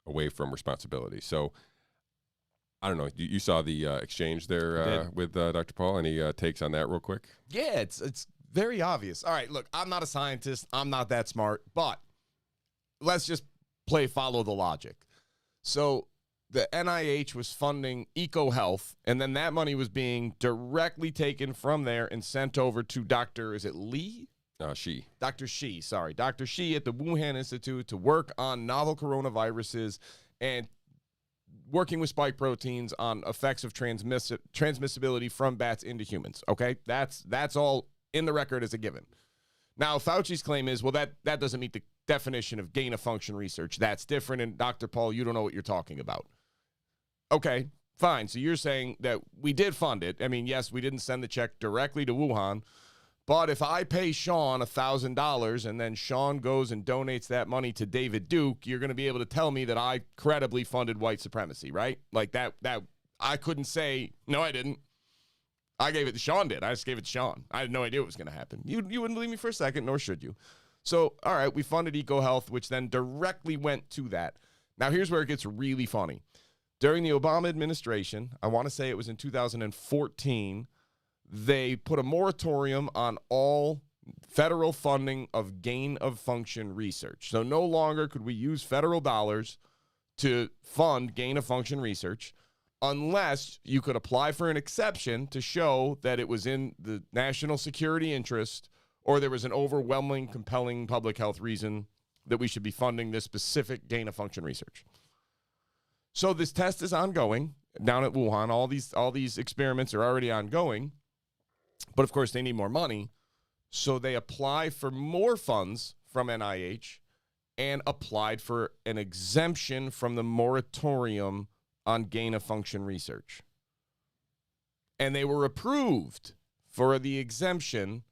away from responsibility. So I don't know. You saw the exchange there with Dr. Paul. Any takes on that real quick? Yeah, it's very obvious. All right, look, I'm not a scientist. I'm not that smart, but let's just follow the logic. So the NIH was funding EcoHealth, and then that money was being directly taken from there and sent over to Dr. Is it Lee? She. Dr. Shi at the Wuhan Institute to work on novel coronaviruses and working with spike proteins on effects of transmissibility from bats into humans. Okay, that's all in the record as a given. Now, Fauci's claim is, well, that doesn't meet the definition of gain-of-function research. That's different, and Dr. Paul, you don't know what you're talking about. Okay, fine. So you're saying that we did fund it. I mean, yes, we didn't send the check directly to Wuhan, but if I pay Shawn $1,000 and then Shawn goes and donates that money to David Duke, you're going to be able to tell me that I credibly funded white supremacy, right? Like that I couldn't say, no, I didn't. I gave it to Shawn did. I just gave it to Shawn. I had no idea what was going to happen. You wouldn't believe me for a second, nor should you. So, all right, we funded EcoHealth, which then directly went to that. Now, here's where it gets really funny. During the Obama administration, I want to say it was in 2014, they put a moratorium on all federal funding of gain-of-function research. So no longer could we use federal dollars to fund gain-of-function research unless you could apply for an exception to show that it was in the national security interest or there was an overwhelming, compelling public health reason that we should be funding this specific gain-of-function research. So this test is ongoing down at Wuhan. All these experiments are already ongoing. But, of course, they need more money. So they apply for more funds from NIH and applied for an exemption from the moratorium on gain-of-function research. And they were approved for the exemption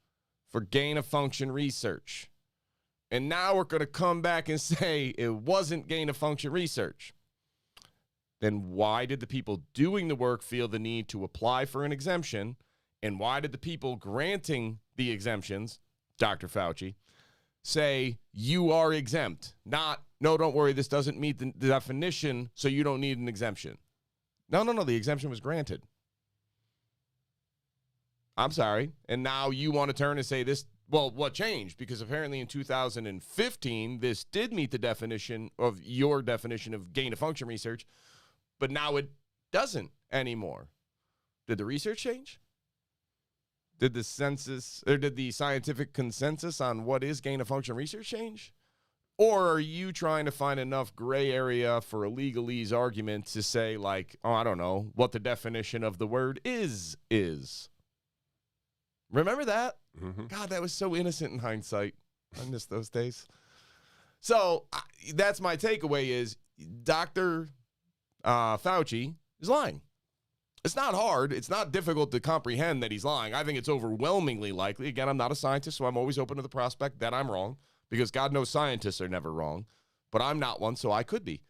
for gain-of-function research. And now we're going to come back and say it wasn't gain-of-function research. Then why did the people doing the work feel the need to apply for an exemption? And why did the people granting the exemptions, Dr. Fauci, say you are exempt? Not, no, don't worry, this doesn't meet the definition, so you don't need an exemption. No, the exemption was granted. I'm sorry. And now you want to turn and say this, well, what changed? Because apparently in 2015, this did meet the definition of your definition of gain-of-function research, but now it doesn't anymore. Did the research change? Did the census, or did the scientific consensus on what is gain-of-function research change? Or are you trying to find enough gray area for a legalese argument to say, like, oh, I don't know, what the definition of the word is? Remember that? Mm-hmm. God, that was so innocent in hindsight. I miss those days. So that's my takeaway is Dr. Fauci is lying. It's not hard. It's not difficult to comprehend that he's lying. I think it's overwhelmingly likely. Again, I'm not a scientist, so I'm always open to the prospect that I'm wrong, because God knows scientists are never wrong, but I'm not one, so I could be.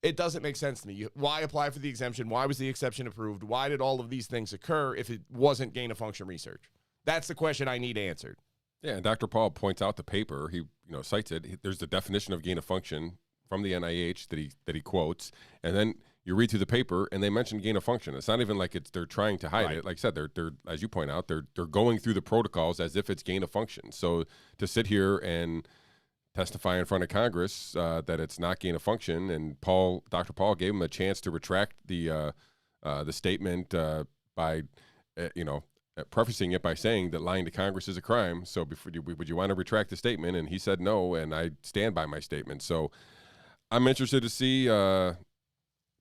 It doesn't make sense to me. Why apply for the exemption? Why was the exception approved? Why did all of these things occur if it wasn't gain-of-function research? That's the question I need answered. Yeah, and Dr. Paul points out the paper. He cites it. There's the definition of gain of function from the NIH that he quotes, and then you read through the paper and they mention gain of function. It's not even like they're trying to hide Right. it. Like I said, they're as you point out, they're going through the protocols as if it's gain of function. So to sit here and testify in front of Congress that it's not gain of function, and Dr. Paul gave him a chance to retract the statement by prefacing it by saying that lying to Congress is a crime. So would you want to retract the statement? And he said no, and I stand by my statement. So I'm interested to see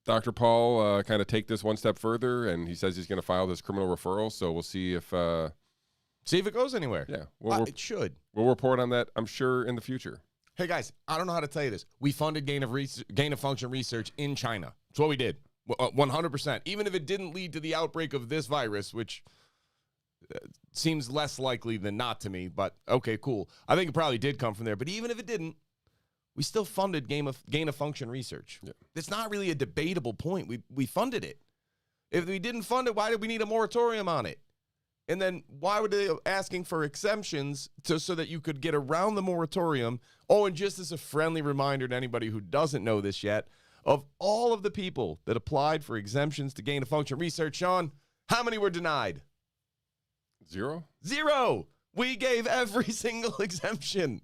Dr. Paul kind of take this one step further, and he says he's going to file this criminal referral. So we'll see if it goes anywhere. Yeah, It should. We'll report on that, I'm sure, in the future. Hey guys, I don't know how to tell you this. We funded gain of function research in China. That's what we did, 100%. Even if it didn't lead to the outbreak of this virus, which seems less likely than not to me. But okay, cool. I think it probably did come from there. But even if it didn't, we still funded gain of function research. Yeah. It's not really a debatable point. We funded it. If we didn't fund it, why did we need a moratorium on it? And then why were they asking for exemptions so that you could get around the moratorium? Oh, and just as a friendly reminder to anybody who doesn't know this yet, of all of the people that applied for exemptions to gain of function research, Shawn, how many were denied? Zero? We gave every single exemption.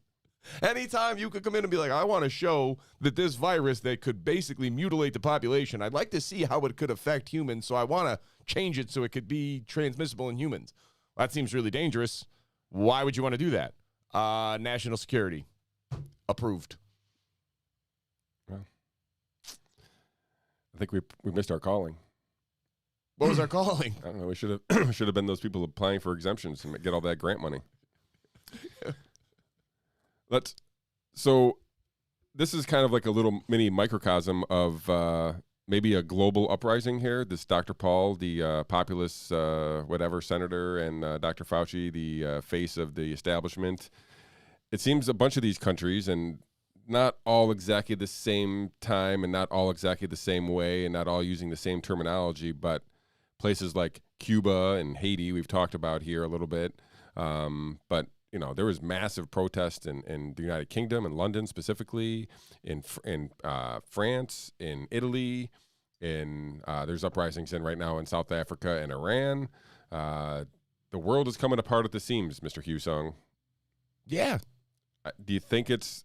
Anytime you could come in and be like, I want to show that this virus that could basically mutilate the population, I'd like to see how it could affect humans, so I want to change it so it could be transmissible in humans. That seems really dangerous. Why would you want to do that? National security. Approved. Well, I think we missed our calling. What was our calling? I don't know. We should have been those people applying for exemptions and get all that grant money. So this is kind of like a little mini microcosm of maybe a global uprising here. This Dr. Paul, the populist whatever senator, and Dr. Fauci, the face of the establishment. It seems a bunch of these countries, and not all exactly the same time and not all exactly the same way and not all using the same terminology, but places like Cuba and Haiti we've talked about here a little bit. But there was massive protests in the United Kingdom, in London specifically, in France, in Italy, there's uprisings right now in South Africa and Iran. The world is coming apart at the seams, Mr. Hussong. Yeah. Do you think it's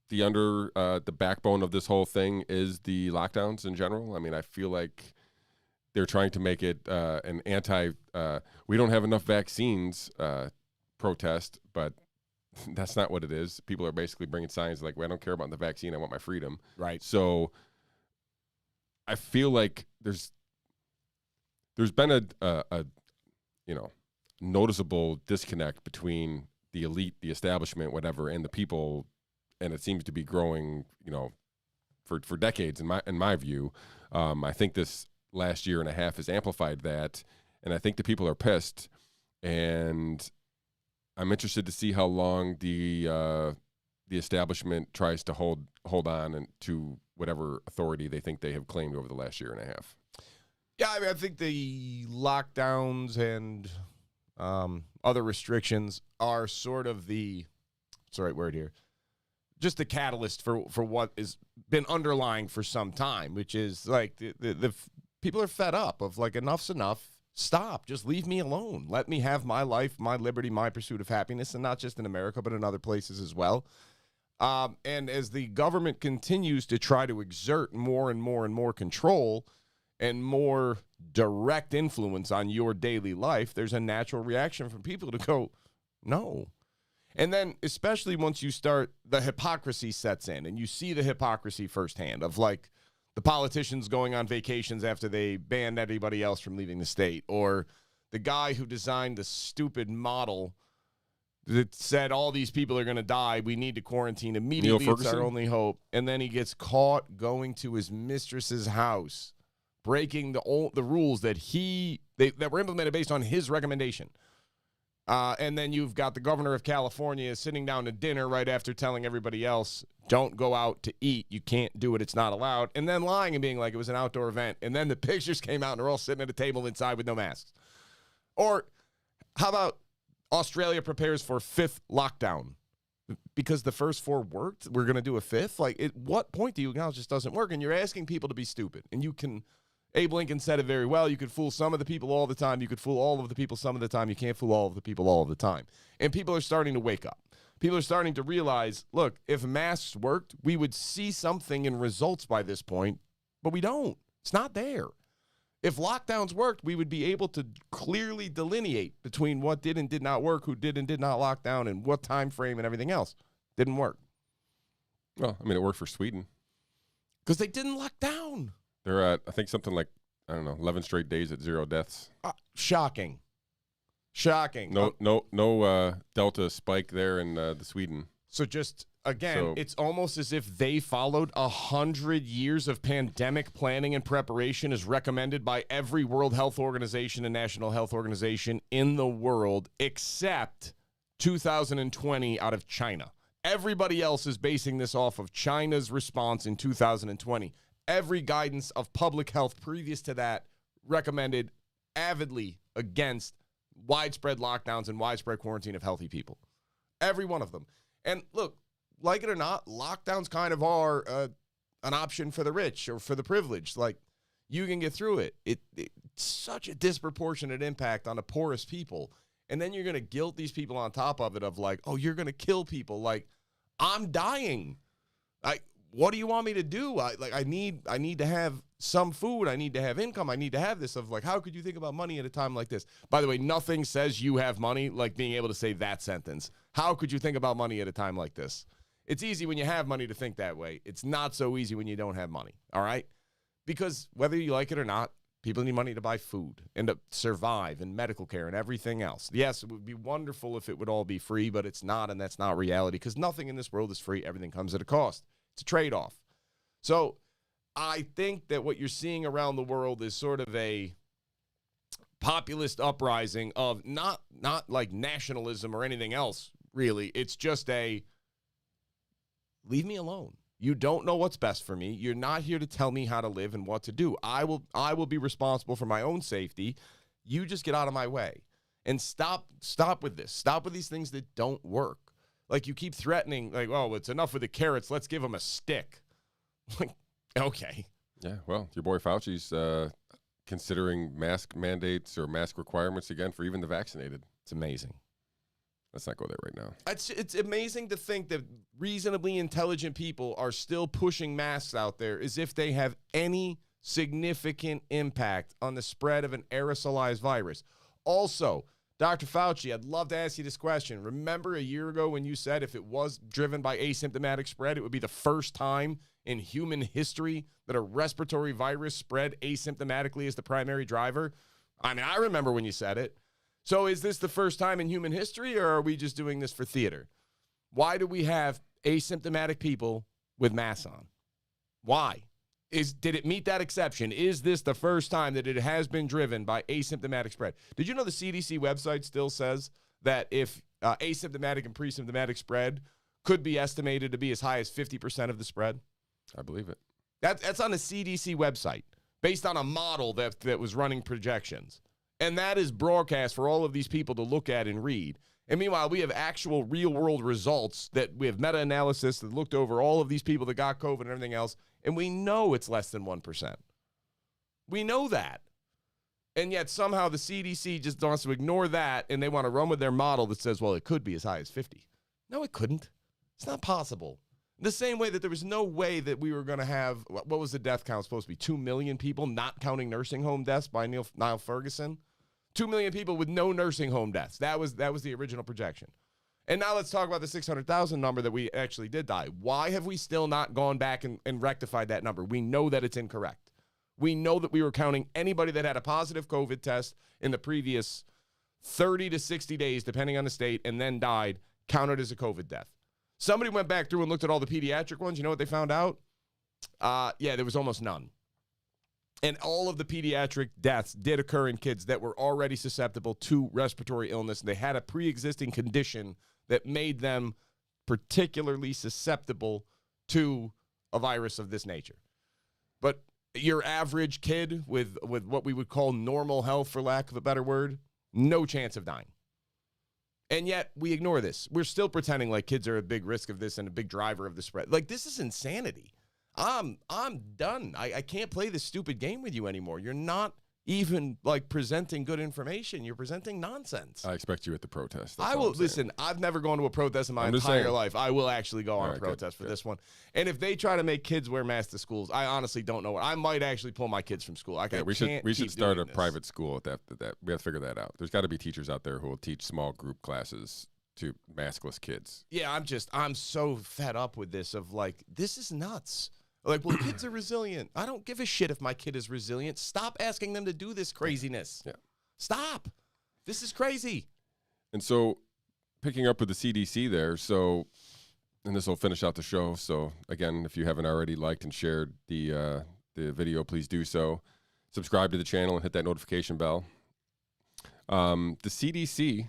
the backbone of this whole thing is the lockdowns in general? I mean, I feel like they're trying to make it an we don't have enough vaccines protest, but that's not what it is. People are basically bringing signs like, well, I don't care about the vaccine, I want my freedom. Right. So I feel like there's been a noticeable disconnect between the elite, the establishment, whatever, and the people, and it seems to be growing, for decades in my view. I think this last year and a half has amplified that, and I think the people are pissed, and I'm interested to see how long the establishment tries to hold on to whatever authority they think they have claimed over the last year and a half. Yeah, I mean, I think the lockdowns and other restrictions are sort of what's the right word here? Just the catalyst for what has been underlying for some time, which is like the people are fed up of like, enough's enough. Stop. Just leave me alone. Let me have my life, my liberty, my pursuit of happiness, and not just in America, but in other places as well. And as the government continues to try to exert more and more and more control and more direct influence on your daily life, there's a natural reaction from people to go, no. And then especially once you start, the hypocrisy sets in, and you see the hypocrisy firsthand of like the politicians going on vacations after they banned everybody else from leaving the state, or the guy who designed the stupid model that said all these people are going to die, we need to quarantine immediately, it's our only hope. And then he gets caught going to his mistress's house, breaking the rules that that were implemented based on his recommendation. And then you've got the governor of California sitting down to dinner right after telling everybody else, don't go out to eat. You can't do it. It's not allowed. And then lying and being like it was an outdoor event. And then the pictures came out and they're all sitting at a table inside with no masks. Or how about Australia prepares for 5th lockdown? because the first 4 worked, we're going to do a 5th? Like, at what point do you acknowledge this doesn't work? And you're asking people to be stupid. And you can, Abe Lincoln said it very well, you could fool some of the people all the time. You could fool all of the people some of the time. You can't fool all of the people all of the time. And people are starting to wake up. People are starting to realize, look, if masks worked, we would see something in results by this point, but we don't. It's not there. If lockdowns worked, we would be able to clearly delineate between what did and did not work, who did and did not lock down, and what time frame and everything else. Didn't work. Well, I mean, it worked for Sweden. Because they didn't lock down. They're at, I think, something like, I don't know, 11 straight days at 0 deaths. Shocking. Shocking. No Delta spike there in the Sweden. So just, again, it's almost as if they followed 100 years of pandemic planning and preparation as recommended by every World Health Organization and National Health Organization in the world, except 2020 out of China. Everybody else is basing this off of China's response in 2020. Every guidance of public health previous to that recommended avidly against widespread lockdowns and widespread quarantine of healthy people. Every one of them. And look, like it or not, lockdowns kind of are an option for the rich or for the privileged. Like, you can get through it. It's such a disproportionate impact on the poorest people. And then you're going to guilt these people on top of it of like, oh, you're going to kill people. Like, I'm dying. Like, what do you want me to do? I need to have some food. I need to have income. I need to have this. Of like, how could you think about money at a time like this? By the way, nothing says you have money like being able to say that sentence. How could you think about money at a time like this? It's easy when you have money to think that way. It's not so easy when you don't have money, all right? Because whether you like it or not, people need money to buy food and to survive and medical care and everything else. Yes, it would be wonderful if it would all be free, but it's not, and that's not reality because nothing in this world is free. Everything comes at a cost. It's a trade-off. So I think that what you're seeing around the world is sort of a populist uprising of not like nationalism or anything else, really. It's just a leave me alone. You don't know what's best for me. You're not here to tell me how to live and what to do. I will be responsible for my own safety. You just get out of my way. And stop with this. Stop with these things that don't work. Like, you keep threatening, like, oh, it's enough with the carrots. Let's give them a stick. Like, okay. Yeah, well, your boy Fauci's considering mask mandates or mask requirements again for even the vaccinated. It's amazing. Let's not go there right now. It's amazing to think that reasonably intelligent people are still pushing masks out there as if they have any significant impact on the spread of an aerosolized virus. Also, Dr. Fauci, I'd love to ask you this question. Remember a year ago when you said if it was driven by asymptomatic spread, it would be the first time in human history that a respiratory virus spread asymptomatically as the primary driver? I mean, I remember when you said it. So is this the first time in human history, or are we just doing this for theater? Why do we have asymptomatic people with masks on? Why? Did it meet that exception? Is this the first time that it has been driven by asymptomatic spread? Did you know the CDC website still says that if asymptomatic and pre-symptomatic spread could be estimated to be as high as 50% of the spread? I believe it. That's on the CDC website based on a model that was running projections. And that is broadcast for all of these people to look at and read. And meanwhile, we have actual real-world results that we have meta-analysis that looked over all of these people that got COVID and everything else, and we know it's less than 1%. We know that. And yet somehow the CDC just wants to ignore that, and they want to run with their model that says, well, it could be as high as 50. No, it couldn't. It's not possible. The same way that there was no way that we were going to have, what was the death count supposed to be? 2 million people, not counting nursing home deaths by Niall Ferguson? 2 million people with no nursing home deaths. That was the original projection. And now let's talk about the 600,000 number that we actually did die. Why have we still not gone back and rectified that number? We know that it's incorrect. We know that we were counting anybody that had a positive COVID test in the previous 30 to 60 days, depending on the state, and then died, counted as a COVID death. Somebody went back through and looked at all the pediatric ones. You know what they found out? Yeah, there was almost none. And all of the pediatric deaths did occur in kids that were already susceptible to respiratory illness. They had a pre-existing condition that made them particularly susceptible to a virus of this nature. But your average kid with what we would call normal health, for lack of a better word, no chance of dying. And yet we ignore this. We're still pretending like kids are a big risk of this and a big driver of the spread. Like, this is insanity. I'm done. I can't play this stupid game with you anymore. You're not even like presenting good information. You're presenting nonsense. I expect you at the protest. I will listen. I've never gone to a protest in my entire life. I will actually go on a protest for this one. And if they try to make kids wear masks to schools, I honestly don't know. I might actually pull my kids from school. We should start a private school at that. We have to figure that out. There's got to be teachers out there who will teach small group classes to maskless kids. Yeah, I'm so fed up with this. Of like, this is nuts. Like, well, kids are resilient. I don't give a shit if my kid is resilient. Stop asking them to do this craziness. Yeah. Stop. This is crazy. And so, picking up with the CDC there, and this will finish out the show. So, again, if you haven't already liked and shared the video, please do so. Subscribe to the channel and hit that notification bell. The CDC,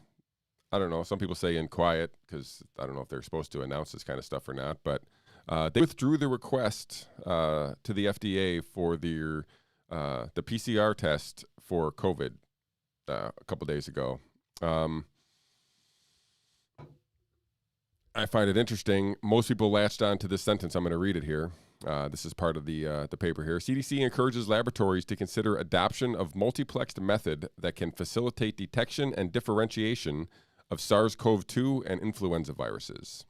I don't know, some people say in quiet because I don't know if they're supposed to announce this kind of stuff or not, but they withdrew the request to the FDA for the PCR test for COVID a couple days ago. I find it interesting. Most people latched on to this sentence. I'm going to read it here. This is part of the paper here. CDC encourages laboratories to consider adoption of multiplexed method that can facilitate detection and differentiation of SARS-CoV-2 and influenza viruses.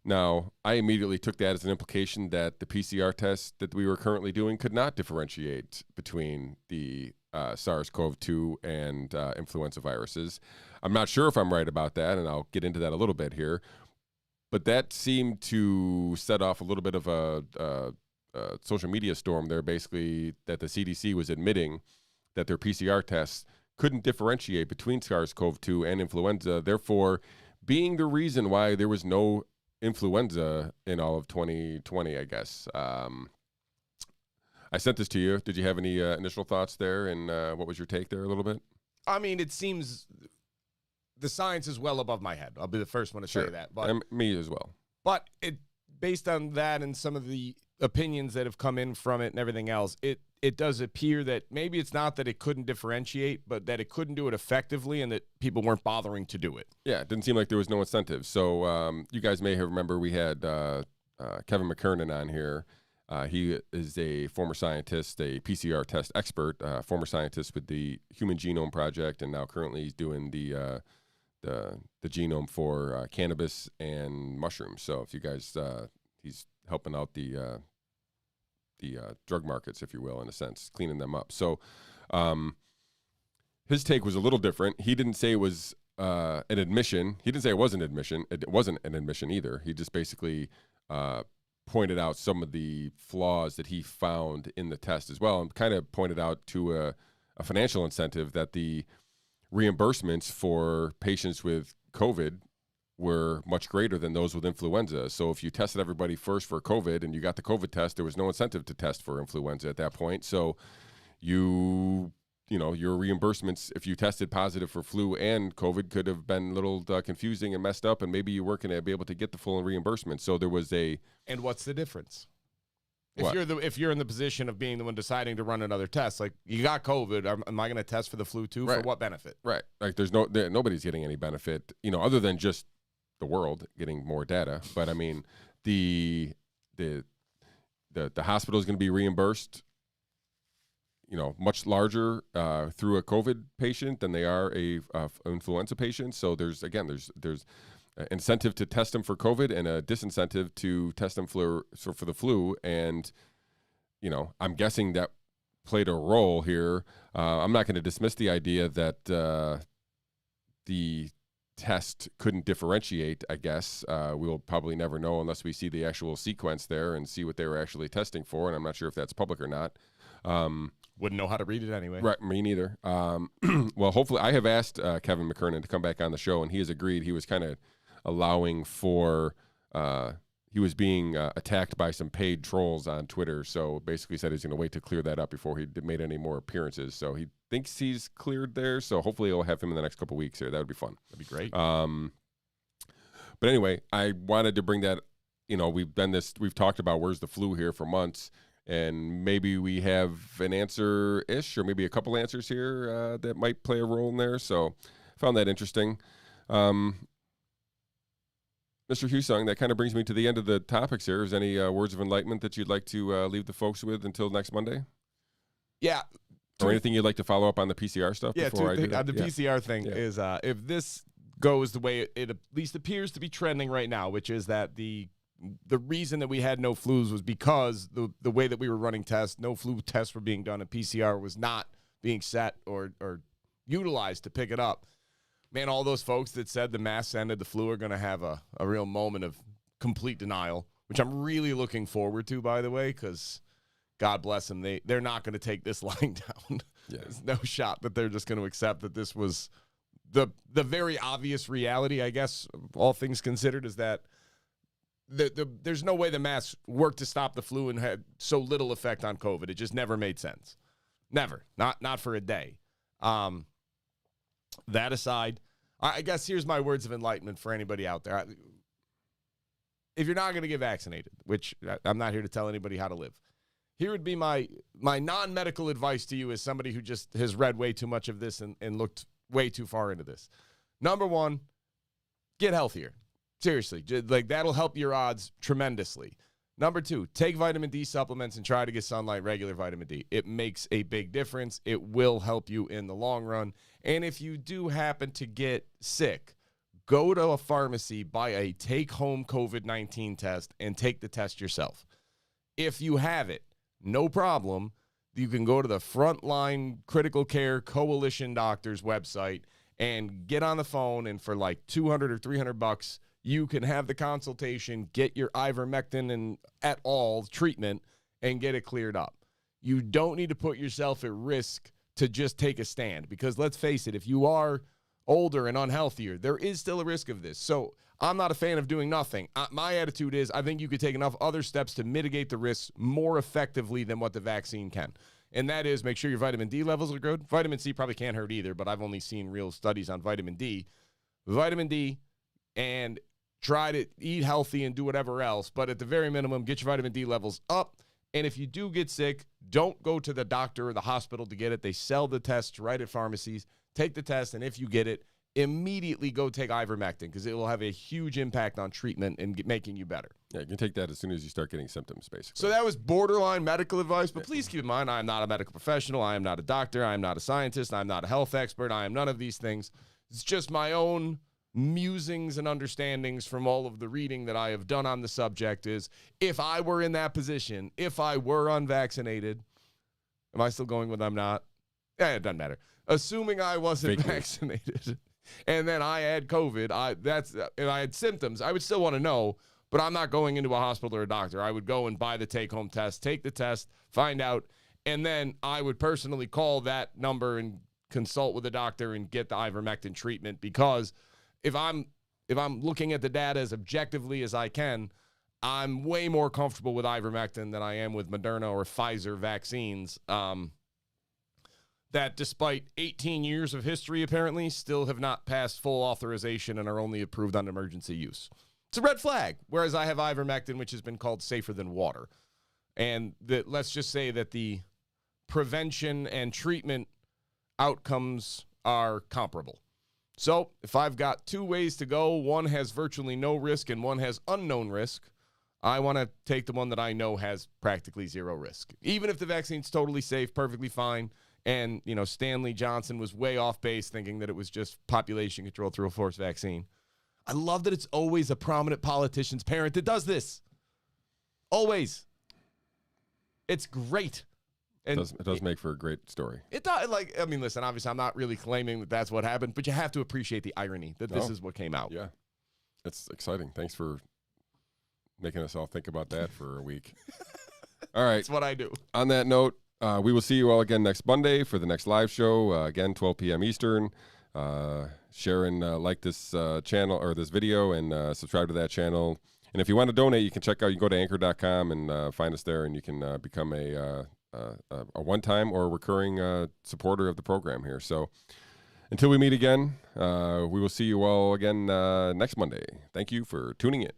Now, I immediately took that as an implication that the PCR test that we were currently doing could not differentiate between the SARS-CoV-2 and influenza viruses. I'm not sure if I'm right about that, and I'll get into that a little bit here. But that seemed to set off a little bit of a social media storm there, basically, that the CDC was admitting that their PCR tests couldn't differentiate between SARS-CoV-2 and influenza, therefore being the reason why there was no influenza in all of 2020, I guess. I sent this to you. Did you have any initial thoughts there, and what was your take there a little bit? I mean, it seems the science is well above my head. I'll be the first one to say that. But me as well. But based on that and some of the opinions that have come in from it and everything else, it does appear that maybe it's not that it couldn't differentiate, but that it couldn't do it effectively and that people weren't bothering to do it. Yeah, it didn't seem like there was no incentive. So you guys may have remember we had Kevin McKernan on here. He is a former scientist, a PCR test expert, former scientist with the Human Genome Project, and now currently he's doing the genome for cannabis and mushrooms. So if you guys, he's helping out the drug markets, if you will, in a sense, cleaning them up. So his take was a little different. He didn't say it was an admission. He didn't say it was an admission. It wasn't an admission either. He just basically pointed out some of the flaws that he found in the test as well, and kind of pointed out to a financial incentive that the reimbursements for patients with COVID were much greater than those with influenza. So if you tested everybody first for COVID and you got the COVID test, there was no incentive to test for influenza at that point. So your reimbursements, if you tested positive for flu and COVID, could have been a little confusing and messed up, and maybe you weren't going to be able to get the full reimbursement. So there was a... And what's the difference? If you're in the position of being the one deciding to run another test, like you got COVID, am I going to test for the flu too? Right. For what benefit? Right. Like nobody's getting any benefit, other than just the world getting more data. But I mean, the hospital is going to be reimbursed, much larger through a COVID patient than they are a influenza patient. So there's incentive to test them for COVID and a disincentive to test them for the flu. And, I'm guessing that played a role here. I'm not going to dismiss the idea that the test couldn't differentiate, I guess. We'll probably never know unless we see the actual sequence there and see what they were actually testing for. And I'm not sure if that's public or not. Wouldn't know how to read it anyway. Right, me neither. Well, hopefully, I have asked Kevin McKernan to come back on the show, and he has agreed. He was kind of allowing for he was being attacked by some paid trolls on Twitter, so basically said he's going to wait to clear that up before he made any more appearances. So he thinks he's cleared there, so hopefully we'll have him in the next couple weeks here. That would be fun. That'd be great. But anyway, I wanted to bring that, we've talked about where's the flu here for months, and maybe we have an answer-ish, or maybe a couple answers here that might play a role in there, so I found that interesting. Mr. Hussong, that kind of brings me to the end of the topics here. Is there any words of enlightenment that you'd like to leave the folks with until next Monday? Yeah. Or anything you'd like to follow up on the PCR stuff before I do that? The PCR thing is if this goes the way it at least appears to be trending right now, which is that the reason that we had no flus was because the way that we were running tests, no flu tests were being done, and PCR was not being set or utilized to pick it up. Man, all those folks that said the masks ended the flu are going to have a real moment of complete denial, which I'm really looking forward to, by the way, because God bless them. They're not going to take this lying down. Yeah. There's no shot that they're just going to accept that this was the very obvious reality, I guess, all things considered, is that there's no way the masks worked to stop the flu and had so little effect on COVID. It just never made sense. Never. Not for a day. That aside, I guess here's my words of enlightenment for anybody out there. If you're not going to get vaccinated, which I'm not here to tell anybody how to live, here would be my non-medical advice to you as somebody who just has read way too much of this and looked way too far into this. Number one, get healthier. Seriously, like that'll help your odds tremendously. Number two, take vitamin D supplements and try to get sunlight, regular vitamin D. It makes a big difference. It will help you in the long run. And if you do happen to get sick, go to a pharmacy, buy a take-home COVID-19 test, and take the test yourself. If you have it, no problem. You can go to the Frontline Critical Care Coalition Doctors website and get on the phone, and for like $200 or $300, you can have the consultation, get your ivermectin and et al. Treatment, and get it cleared up. You don't need to put yourself at risk to just take a stand, because let's face it, if you are older and unhealthier, there is still a risk of this. So I'm not a fan of doing nothing. My attitude is I think you could take enough other steps to mitigate the risks more effectively than what the vaccine can. And that is make sure your vitamin D levels are good. Vitamin C probably can't hurt either, but I've only seen real studies on vitamin D. Vitamin D, and try to eat healthy and do whatever else. But at the very minimum, get your vitamin D levels up. And if you do get sick, don't go to the doctor or the hospital to get it. They sell the tests right at pharmacies. Take the test, and if you get it, immediately go take ivermectin, because it will have a huge impact on treatment and making you better. Yeah, you can take that as soon as you start getting symptoms, basically. So that was borderline medical advice, but please keep in mind, I am not a medical professional. I am not a doctor. I am not a scientist. I am not a health expert. I am none of these things. It's just my own musings and understandings from all of the reading that I have done on the subject. Is if I were in that position, if I were unvaccinated, am I still going with I'm not? Yeah, it doesn't matter. Assuming I wasn't vaccinated and then I had COVID, and I had symptoms, I would still want to know, but I'm not going into a hospital or a doctor. I would go and buy the take-home test, take the test, find out, and then I would personally call that number and consult with a doctor and get the ivermectin treatment, because if I'm looking at the data as objectively as I can, I'm way more comfortable with ivermectin than I am with Moderna or Pfizer vaccines. That despite 18 years of history, apparently, still have not passed full authorization and are only approved on emergency use. It's a red flag, whereas I have ivermectin, which has been called safer than water. And let's just say that the prevention and treatment outcomes are comparable. So if I've got two ways to go, one has virtually no risk and one has unknown risk, I want to take the one that I know has practically zero risk. Even if the vaccine's totally safe, perfectly fine, and, Stanley Johnson was way off base thinking that it was just population control through a forced vaccine. I love that it's always a prominent politician's parent that does this. Always. It's great. And it does make for a great story. It does. Listen, obviously I'm not really claiming that that's what happened, but you have to appreciate the irony that this is what came out. Yeah. It's exciting. Thanks for making us all think about that for a week. All right. That's what I do. On that note, we will see you all again next Monday for the next live show. Again, 12 p.m. Eastern. Share and like this channel or this video, and subscribe to that channel. And if you want to donate, you can go to anchor.com and find us there, and you can become a one-time or recurring supporter of the program here. So until we meet again, we will see you all again next Monday. Thank you for tuning in.